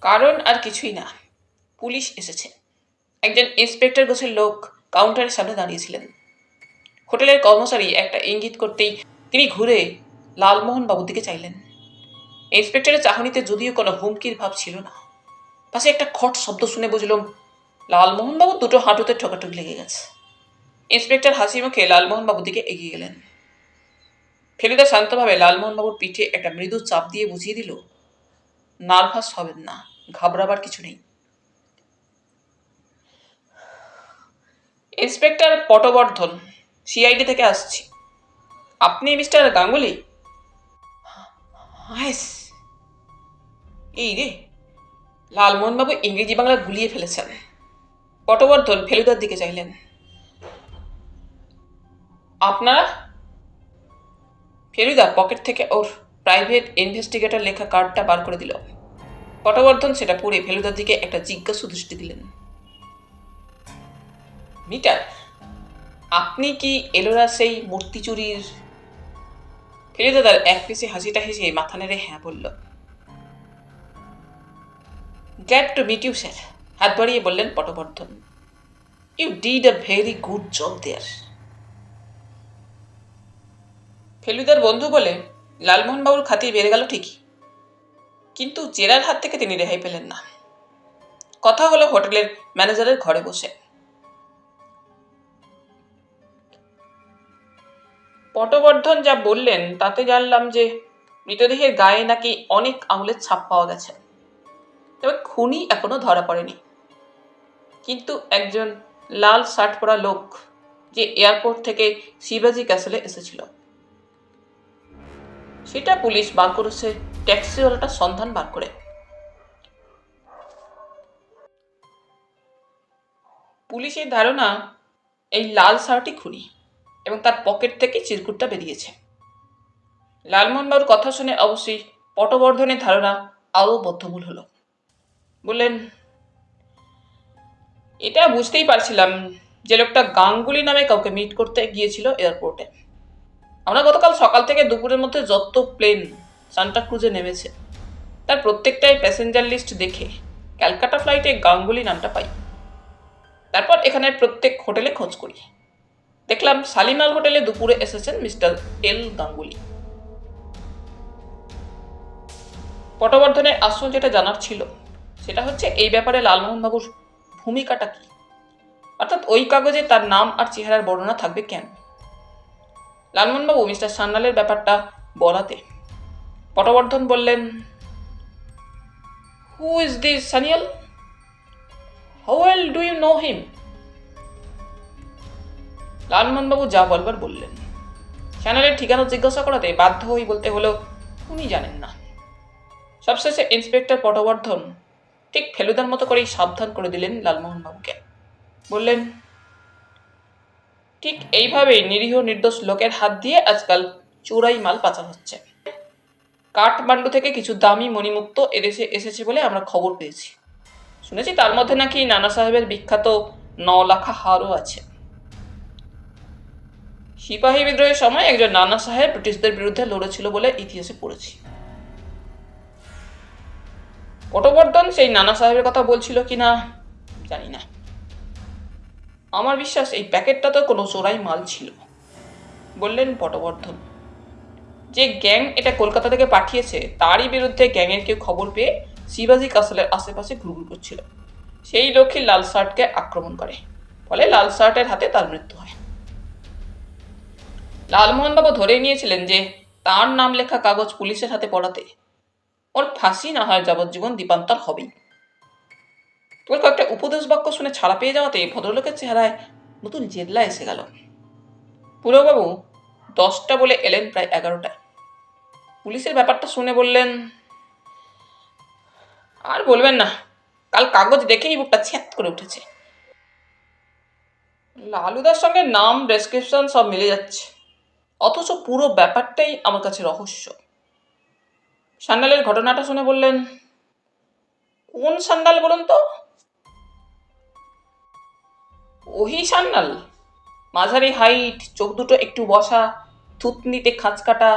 কারণ আর কিছুই না, পুলিশ এসেছে। একজন ইন্সপেক্টর গোছের লোক কাউন্টারের সামনে দাঁড়িয়েছিলেন। হোটেলের কর্মচারী একটা ইঙ্গিত করতেই তিনি ঘুরে লালমোহন বাবুর দিকে চাইলেন। ইন্সপেক্টরের চাহনিতে যদিও কোনো হুমকির ভাব ছিল না। পাশে একটা খট শব্দ শুনে বুঝলাম লালমোহন বাবুর দুটো হাঁটুতে ঠোকাঠুকি লেগে গেছে। ইন্সপেক্টর হাসি মুখে লালমোহন বাবুর দিকে এগিয়ে গেলেন। ফেলুদা শান্তভাবে লালমোহন বাবুর পিঠে একটা মৃদু চাপ দিয়ে বুঝিয়ে দিল, নার্ভাস হবেন না, ঘাবড়াবার কিছু নেই। ইন্সপেক্টর পটবর্ধন, সিআইডি থেকে আসছি। আপনি মিস্টার গাঙ্গুলি? এই রে, লালমোহনবাবু ইংরেজি বাংলা গুলিয়ে ফেলেছেন। পটবর্ধন ফেলুদার দিকে চাইলেন। আপনারা? ফেলুদা পকেট থেকে ওর প্রাইভেট ইনভেস্টিগেটর লেখা কার্ডটা বার করে দিল। পটবর্ধন সেটা পড়ে ফেলুদার দিকে একটা জিজ্ঞাসু দৃষ্টি দিলেন। মিটার, আপনি কি এলোরা সেই মূর্তি চুরির? ফেলুদা তার এক পিসে হাসিটা হেসে মাথা নেড়ে হ্যাঁ বলল। Glad to meet you sir, হাত বাড়িয়ে বললেন Patwardhan. You did a very good job there. ফেলুদার বন্ধু বলে লালমোহনবাবুর খাতির বেড়ে গেল ঠিকই, কিন্তু জেরার হাত থেকে তিনি রেহাই পেলেন না। কথা হলো হোটেলের ম্যানেজারের ঘরে বসে। পটবর্ধন যা বললেন তাতে জানলাম যে মৃতদেহের গায়ে নাকি অনেক আঙুলের ছাপ পাওয়া গেছে, তবে খুনি এখনো ধরা পড়েনি। কিন্তু একজন লাল শার্ট পরা লোক যে এয়ারপোর্ট থেকে শিবাজি ক্যাসেলে এসেছিল, সেটা পুলিশ বার করেছে ট্যাক্সিওয়ালাটা সন্ধান বার করে। পুলিশের ধারণা এই লাল শার্টই খুনি এবং তার পকেট থেকে চিরকুটটা বেরিয়েছে। লালমোহনবাবুর কথা শুনে অবশ্যই পটবর্ধনের ধারণা আরও বদ্ধমূল হলো। বললেন, এটা বুঝতেই পারছিলাম যে লোকটা গাঙ্গুলি নামে কাউকে মিট করতে গিয়েছিল এয়ারপোর্টে। আমরা গতকাল সকাল থেকে দুপুরের মধ্যে যত প্লেন সান্টা ক্রুজে নেমেছে তার প্রত্যেকটাই প্যাসেঞ্জার লিস্ট দেখে ক্যালকাটা ফ্লাইটে গাঙ্গুলি নামটা পাই। তারপর এখানের প্রত্যেক হোটেলে খোঁজ করি। দেখলাম শালিমার হোটেলে দুপুরে এসেছেন মিস্টার এল গাঙ্গুলি। পটবর্ধনের আসল যেটা জানার ছিল সেটা হচ্ছে এই ব্যাপারে লালমোহনবাবুর ভূমিকাটা কি, অর্থাৎ ওই কাগজে তার নাম আর চেহারার বর্ণনা থাকবে কেন। লালমোহনবাবু মিস্টার সান্যালের ব্যাপারটা বলাতে পটবর্ধন বললেন, who is this Sanyal? How well do you know him? লালমোহনবাবু যা বলবার বললেন। সান্যালের ঠিকানা জিজ্ঞাসা করাতে বাধ্য হয়ে বলতে হলো উনি জানেন না। সবশেষে ইন্সপেক্টর পটবর্ধন ঠিক ফেলুদার মতো করেই সাবধান করে দিলেন লালমোহনবাবুকে। বললেন, ঠিক এইভাবেই নিরীহ নির্দোষ লোকের হাত দিয়ে আজকাল চোরাই মাল পাচার হচ্ছে। কাঠমান্ডু থেকে কিছু দামি মণিমুক্ত এদেশে এসেছে বলে আমরা খবর পেয়েছি। শুনেছি তার মধ্যে নাকি নানা সাহেবের বিখ্যাত 9 লাখা হারও আছে। সিপাহী বিদ্রোহের সময় একজন নানা সাহেব ব্রিটিশদের বিরুদ্ধে লড়েছিল বলে ইতিহাসে পড়েছি। পটবর্ধন সেই নানা সাহেবের কথা বলছিল কিনা জানি না। আমার বিশ্বাস এই প্যাকেটটা তো কোনো চোরাই মাল ছিল, বললেন পটবর্ধন। যে গ্যাং এটা কলকাতা থেকে পাঠিয়েছে তারই বিরুদ্ধে গ্যাংয়ের কেউ খবর পেয়ে শিবাজি কাসলের আশেপাশে ঘুরঘুর করছিল। সেই লক্ষ্মী লাল শার্টকে আক্রমণ করে, ফলে লাল শার্টের হাতে তার মৃত্যু হয়। লালমোহনবাবু ধরেই নিয়েছিলেন যে তার নাম লেখা কাগজ পুলিশের হাতে পড়াতে ওর ফাঁসি না হয় যাবজ্জীবন দ্বীপান্তর হবেই। তোর কয়েকটা উপদেশ বাক্য শুনে ছাড়া পেয়ে যাওয়াতে ভদ্রলোকের চেহারায় নতুন জেদলা এসে গেল। পুরবাবু 10টা বলে এলেন প্রায় 11টায়। পুলিশের ব্যাপারটা শুনে বললেন, আর বলবেন না, কাল কাগজ দেখেই বুকটা ছ্যাঁত করে উঠেছে। লালুদার সঙ্গে নাম ডেসক্রিপশন সব মিলে যাচ্ছে, অথচ পুরো ব্যাপারটাই আমার কাছে রহস্য। সান্যালের ঘটনাটা শুনে বললেন, কোন সান্যাল বলুন তো? ওহি সান্যাল, মাঝারি হাইট, চোখ দুটো একটু বসা, থুতনিতে খাঁচ কাটা।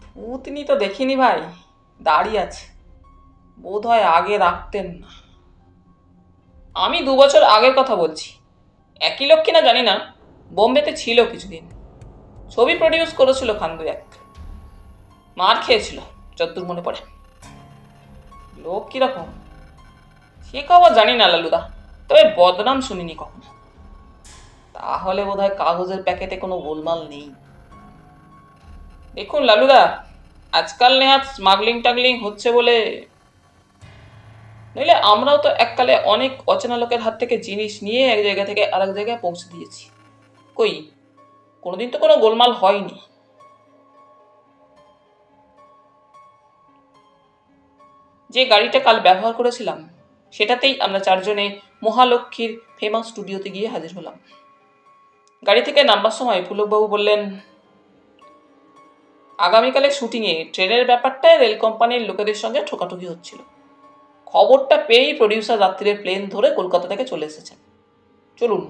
থুতনি তো দেখিনি ভাই, দাড়ি আছে, বোধ হয় আগে রাখতেন না। আমি 2 বছর আগের কথা বলছি। একই লোক কিনা জানি না, বোম্বেতে ছিল কিছুদিন, ছবি প্রডিউস করেছিল খান 2-1, মার খেয়েছিল যতদূর মনে পড়ে। লোক কিরকম সে খবর জানি না লালুদা, তবে বদনাম শুনিনি কখনো। তাহলে বোধহয় কাগজের প্যাকেটে কোনো গোলমাল নেই। দেখুন লালুদা, আজকাল নেহাত স্মাগলিং টাগলিং হচ্ছে বলে, নইলে আমরাও তো এককালে অনেক অচেনা লোকের হাত থেকে জিনিস নিয়ে এক জায়গা থেকে আরেক জায়গায় পৌঁছে দিয়েছি। কই কোনোদিন তো কোনো গোলমাল হয়নি। যে গাড়িটা কাল ব্যবহার করেছিলাম সেটাতেই আমরা 4 জনে মহালক্ষ্মীর ফেমাস স্টুডিওতে গিয়ে হাজির হলাম। গাড়ি থেকে নামবার সময় পুলকবাবু বললেন, আগামীকালের শুটিংয়ে ট্রেনের ব্যাপারটায় রেল কোম্পানির লোকেদের সঙ্গে ঠোকাঠুকি হচ্ছিল। খবরটা পেয়েই প্রডিউসার রাত্রিরে প্লেন ধরে কলকাতা থেকে চলে এসেছেন। চলুন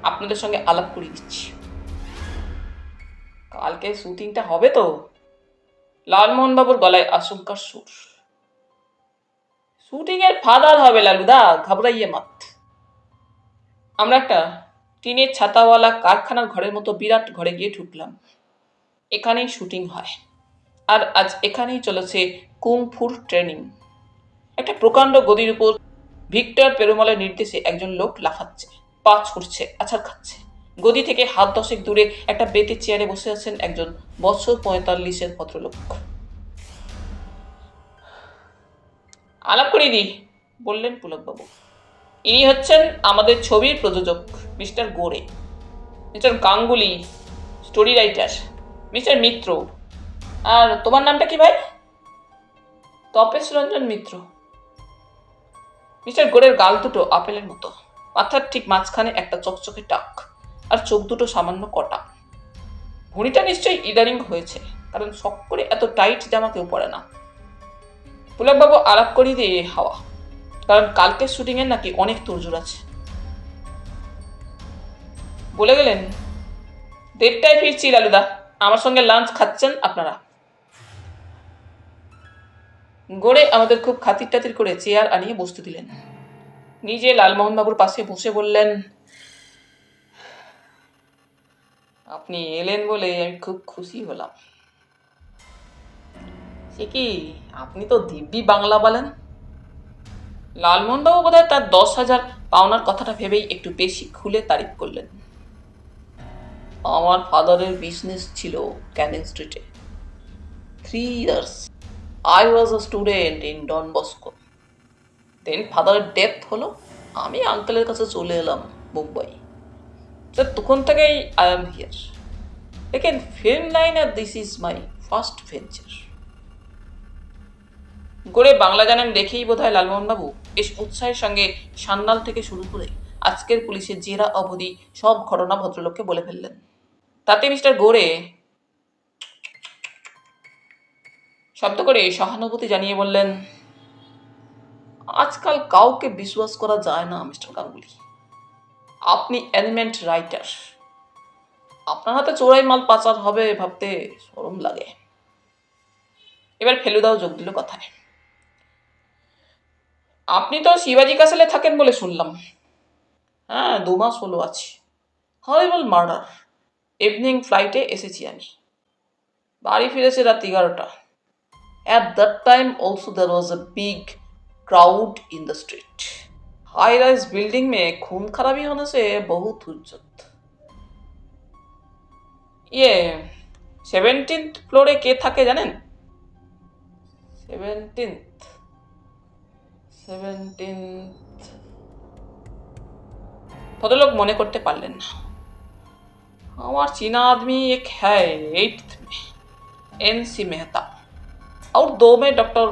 আপনাদের সঙ্গে আলাপ করিয়ে দিচ্ছি। কালকে শুটিংটা হবে তো? লালমোহনবাবুর গলায় আশঙ্কার সুর। শুটিং এর ফাদার হবে লালুদা, ঘাবড়াইয়ে মাত। আমরা একটা টিনের ছাতাওয়ালা কারখানার ঘরের মতো বিরাট ঘরে গিয়ে ঢুকলাম। এখানেই শুটিং হয়, আর আজ এখানেই চলেছে কুংফুর ট্রেনিং। একটা প্রকাণ্ড গদির উপর ভিক্টর পেরুমলের নির্দেশে একজন লোক লাফাচ্ছে, পা ছুটছে, আছাড় খাচ্ছে। গদি থেকে হাত 10 দূরে একটা বেতের চেয়ারে বসে আছেন একজন বছর 45-এর ভদ্রলোক। আলাপ করিয়ে দিই, বললেন পুলকবাবু। ইনি হচ্ছেন আমাদের ছবির প্রযোজক mister Gore, mister Ganguly story writer, mister Mitra. আর তোমার নামটা কি ভাই? তপেশ রঞ্জন মিত্র। মিস্টার গোরের গাল দুটো আপেলের মতো, মাথার ঠিক মাঝখানে একটা চকচকে টাক, আর চোখ দুটো সামান্য কটা। ভুঁড়িটা নিশ্চয়ই ইদারিং হয়েছে, কারণ শখ করে এত টাইট জামা কেউ পরে না। পুলকবাবু আলাপ করিয়ে দিয়ে হাওয়া, কারণ কালকের শুটিং এর নাকি অনেক তোড়জোড় আছে। বলে গেলেন, 1:30টায় ফিরছি লালুদা, আমার সঙ্গে লাঞ্চ খাচ্ছেন আপনারা। গোড়ে আমাদের খুব খাতির টাতির করে চেয়ার আনিয়ে বসতে দিলেন। নিজে লালমোহনবাবুর পাশে বসে বললেন, আপনি এলেন বলে আমি খুব খুশি হলাম। সে কি, আপনি তো দিব্যি বাংলা বলেন। লালমোহনবাবু বোধহয় তার 10,000 পাওনার কথাটা ভেবেই একটু বেশি খুলে তারিফ করলেন। আমার ফাদারের বিজনেস ছিল ক্যানিং স্ট্রিটে। 3 years I was a student in Don Bosco. Then ফাদারের ডেথ হলো, আমি আঙ্কেলের কাছে চলে এলাম মুম্বাই। স্যার তখন থেকেই আই এম হিয়ার। দেখেন ফিল্ম লাইন আর this is my first venture. গড়ে বাংলা জানেন দেখেই বোধহয় লালমোহনবাবু বেশ উৎসাহের সঙ্গে সান্নাল থেকে শুরু করে আজকের পুলিশের জেরা অবধি সব ঘটনা ভদ্রলোককে বলে ফেললেন। তাতে মিস্টার গোড়ে শব্দ করে সহানুভূতি জানিয়ে বললেন, আজকাল কাউকে বিশ্বাস করা যায় না মিস্টার গাঙ্গুলি। আপনি এলিমেন্ট রাইটার, আপনার হাতে চোরাই মাল পাচার হবে ভাবতে শরম লাগে। এবার ফেলুদাও যোগ দিল কথায়। আপনি তো শিবাজি ক্যাসেলে থাকেন বলে শুনলাম। হ্যাঁ, 2 মাস হলো আছি। হরিবল মার্ডার। ইভিনিং ফ্লাইটে এসেছি আমি, বাড়ি ফিরেছে রাত 11টা। At that time also there was a big crowd in the street. High rise building में खून खराबी होने से बहुत हुज्जत। ये 17th ফ্লোরে কে থাকে জানেন? 17th ভদ্রলোক মনে করতে পারলেন না। আমার चीना आदमी एक है 8th में, NC मेहता, और 2 में डॉक्टर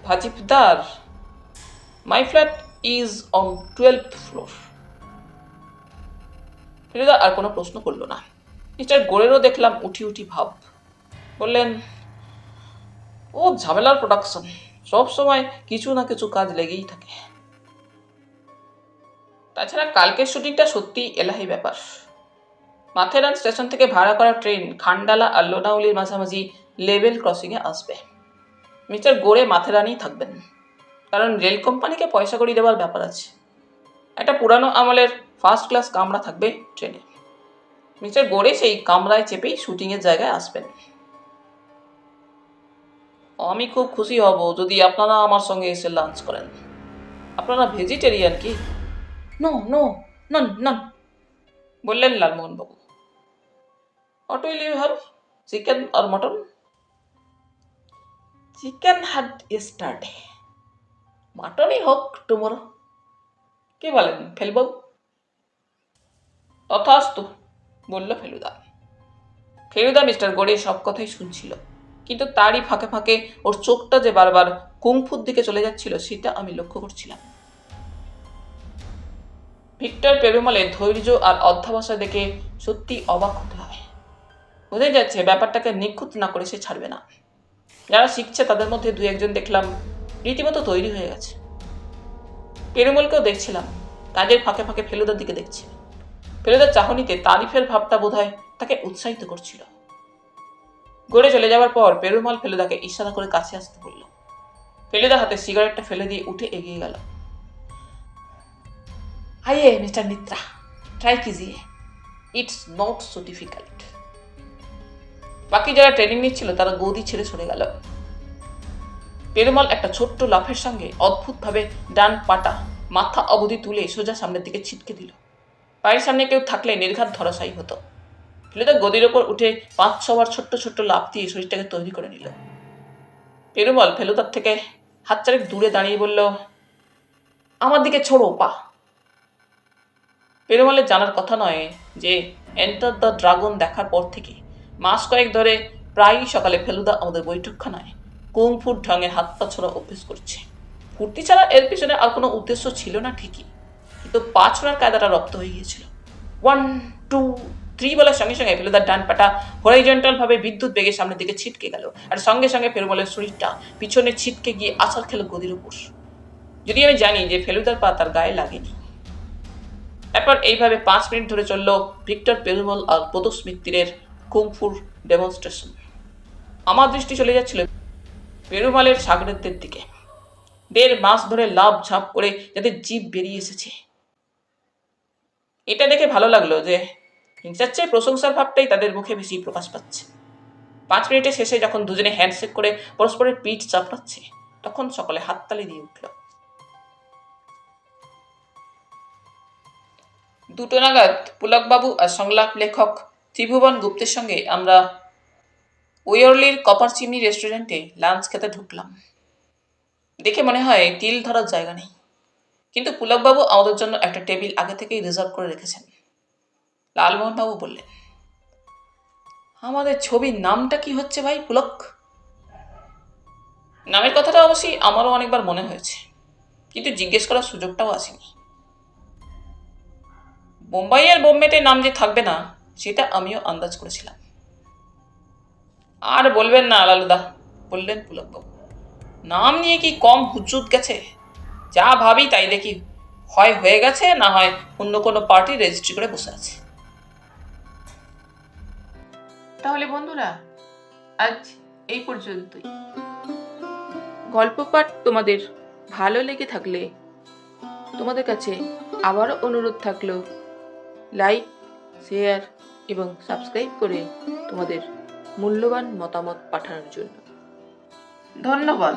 भाजीपदार। My flat is on 12th floor. ফেলুদা আর কোনো প্রশ্ন করল না। মিস্টার গোড়েরও দেখলাম উঠি উঠি ভাব। বললেন, ও ঝামেলার প্রোডাকশন, সব সময় কিছু না কিছু কাজ লেগেই থাকে। তাছাড়া কালকের শুটিংটা সত্যি এলাহি ব্যাপার। মাথেরান স্টেশন থেকে ভাড়া করা ট্রেন খান্ডালা আর লোনাউলির মাঝামাঝি লেভেল ক্রসিংয়ে আসবে। মিস্টার গোড়ে মাথেরানেই থাকবেন, কারণ রেল কোম্পানিকে পয়সা কড়ি দেওয়ার ব্যাপার আছে। একটা পুরানো আমলের ফার্স্ট ক্লাস কামরা থাকবে ট্রেনে। মিস্টার গোড়ে সেই কামরায় চেপেই শুটিংয়ের জায়গায় আসবেন। আমি খুব খুশি হব যদি আপনারা আমার সঙ্গে এসে লাঞ্চ করেন। আপনারা ভেজিটেরিয়ান কি? নো নো, নন নন, বললেন লালমোহনবাবু। What will you have, chicken আর মটন? চিকেন হ্যাড ইয়েস্টারডে, মাটনই হোক টুমোরো। কি বলেন ফেলুবাবু? তথাস্তু, বলল ফেলুদা। ফেলুদা মিস্টার গোড়ে সব কথাই শুনছিল, কিন্তু তারই ফাঁকে ফাঁকে ওর চোখটা যে বারবার কুংফুর দিকে চলে যাচ্ছিল সেটা আমি লক্ষ্য করছিলাম। ভিক্টর পেরুমলের ধৈর্য আর অধ্যবসায় দেখে সত্যি অবাক হতে হয়। বোঝাই যাচ্ছে ব্যাপারটাকে নিখুঁত না করে সে ছাড়বে না। যারা শিখছে তাদের মধ্যে 2-1 দেখলাম রীতিমতো তৈরি হয়ে গেছে। পেরুমলকেও দেখছিলাম কাজের ফাঁকে ফাঁকে ফেলুদার দিকে দেখছে। ফেলুদার চাহনিতে তারিফের ভাবটা বোধহয় তাকে উৎসাহিত করছিল। গড়ে চলে যাওয়ার পর পেরুমল ফেলুদাকে ইশারা করে কাছে আসতে বলল। ফেলুদা হাতে সিগারেটটা ফেলে দিয়ে উঠে এগিয়ে গেল। आइए मिस्टर मित्रा, ट्राई कीजिए, इट्स नॉट सो डिफिकाल्ट। বাকি যারা ট্রেনিং নিচ্ছিল তারা গদি ছেড়ে সরে গেল। পেরুমল একটা ছোট্ট লাফের সঙ্গে অদ্ভুতভাবে ডান পাটা মাথা অবধি তুলে সোজা সামনের দিকে ছিটকে দিল। পায়ের সামনে কেউ থাকলে নির্ঘাত ধরাশায়ী হতো। ফেলুদা গদির ওপর উঠে 5-6 বার ছোট্ট ছোট্ট লাফ দিয়ে শরীরটাকে তৈরি করে নিল। পেরুমল ফেলুদার থেকে হাত চারেক দূরে দাঁড়িয়ে বলল, আমার দিকে ছোড়ো পা। পেরুমলের জানার কথা নয় যে এন্টার দ্য ড্রাগন দেখার পর থেকে মাস কয়েক ধরে প্রায়ই সকালে ফেলুদা আমাদের বৈঠকখানায় কুংফুর ঢঙের হাত পা ছোড়া অভ্যেস করছে। ফুর্তি ছাড়া এর পিছনে আর কোনো উদ্দেশ্য ছিল না ঠিকই, কিন্তু পা ছোড়ার কায়দাটা রপ্ত হয়ে গিয়েছিল। 1, 2, 3 বলার সঙ্গে সঙ্গে ফেলুদার ডান পাটা হরাইজন্টাল ভাবে বিদ্যুৎ বেগে সামনের দিকে ছিটকে গেল, আর সঙ্গে সঙ্গে পেরুমলের শরীরটা পিছনে ছিটকে গিয়ে আছাড় খেল গদির উপর। যদি আমি জানি যে ফেলুদার পা তার গায়ে লাগেনি। এরপর এইভাবে 5 মিনিট ধরে চলল ভিক্টর পেরুমল আর প্রদোষ মিত্তিরের কুংফুর ডেমনস্ট্রেশন। আমার দৃষ্টি চলে যাচ্ছিল পেরুমলের সাগরেদদের দিকে। 1.5 মাস ধরে লাভ ঝাঁপ করে যাদের জিভ বেরিয়ে এসেছে, এটা দেখে ভালো লাগলো যে হিংসার চেয়ে প্রশংসার ভাবটাই তাদের মুখে বেশি প্রকাশ পাচ্ছে। 5 মিনিটের শেষে যখন দুজনে হ্যান্ডশেক করে পরস্পরের পিঠ চাপড়াচ্ছে, তখন সকলে হাততালি দিয়ে উঠল। 2টো নাগাদ পুলকবাবু আর সংলাপ লেখক ত্রিভুবন গুপ্তের সঙ্গে আমরা ওয়র্লির কপার চিমনি রেস্টুরেন্টে লাঞ্চ খেতে ঢুকলাম। দেখে মনে হয় তিল ধরার জায়গা নেই, কিন্তু পুলকবাবু আমাদের জন্য একটা টেবিল আগে থেকেই রিজার্ভ করে রেখেছেন। লালমোহনবাবু বললেন, আমাদের ছবির নামটা কি হচ্ছে ভাই পুলক? নামের কথাটা অবশ্যই আমারও অনেকবার মনে হয়েছে, কিন্তু জিজ্ঞেস করার সুযোগটাও আসেনি। বোম্বাইয়ের বোম্বেতে নাম যে থাকবে না সেটা আমিও আন্দাজ করেছিলাম। আর বলবেন না লালুদা, বললেন পুলকবাবু, নাম নিয়ে কি কম হুজ্জুত গেছে? যা ভাবি তাই দেখি হয় হয়ে গেছে, না হয় অন্য কোনো পার্টি রেজিস্ট্রি করে বসে আছে। তাহলে বন্ধুরা, আজ এই পর্যন্তই। গল্প পাঠ তোমাদের ভালো লেগে থাকলে তোমাদের কাছে আবারও অনুরোধ থাকলো, লাইক, শেয়ার এবং সাবস্ক্রাইব করে তোমাদের মূল্যবান মতামত পাঠানোর জন্য। ধন্যবাদ।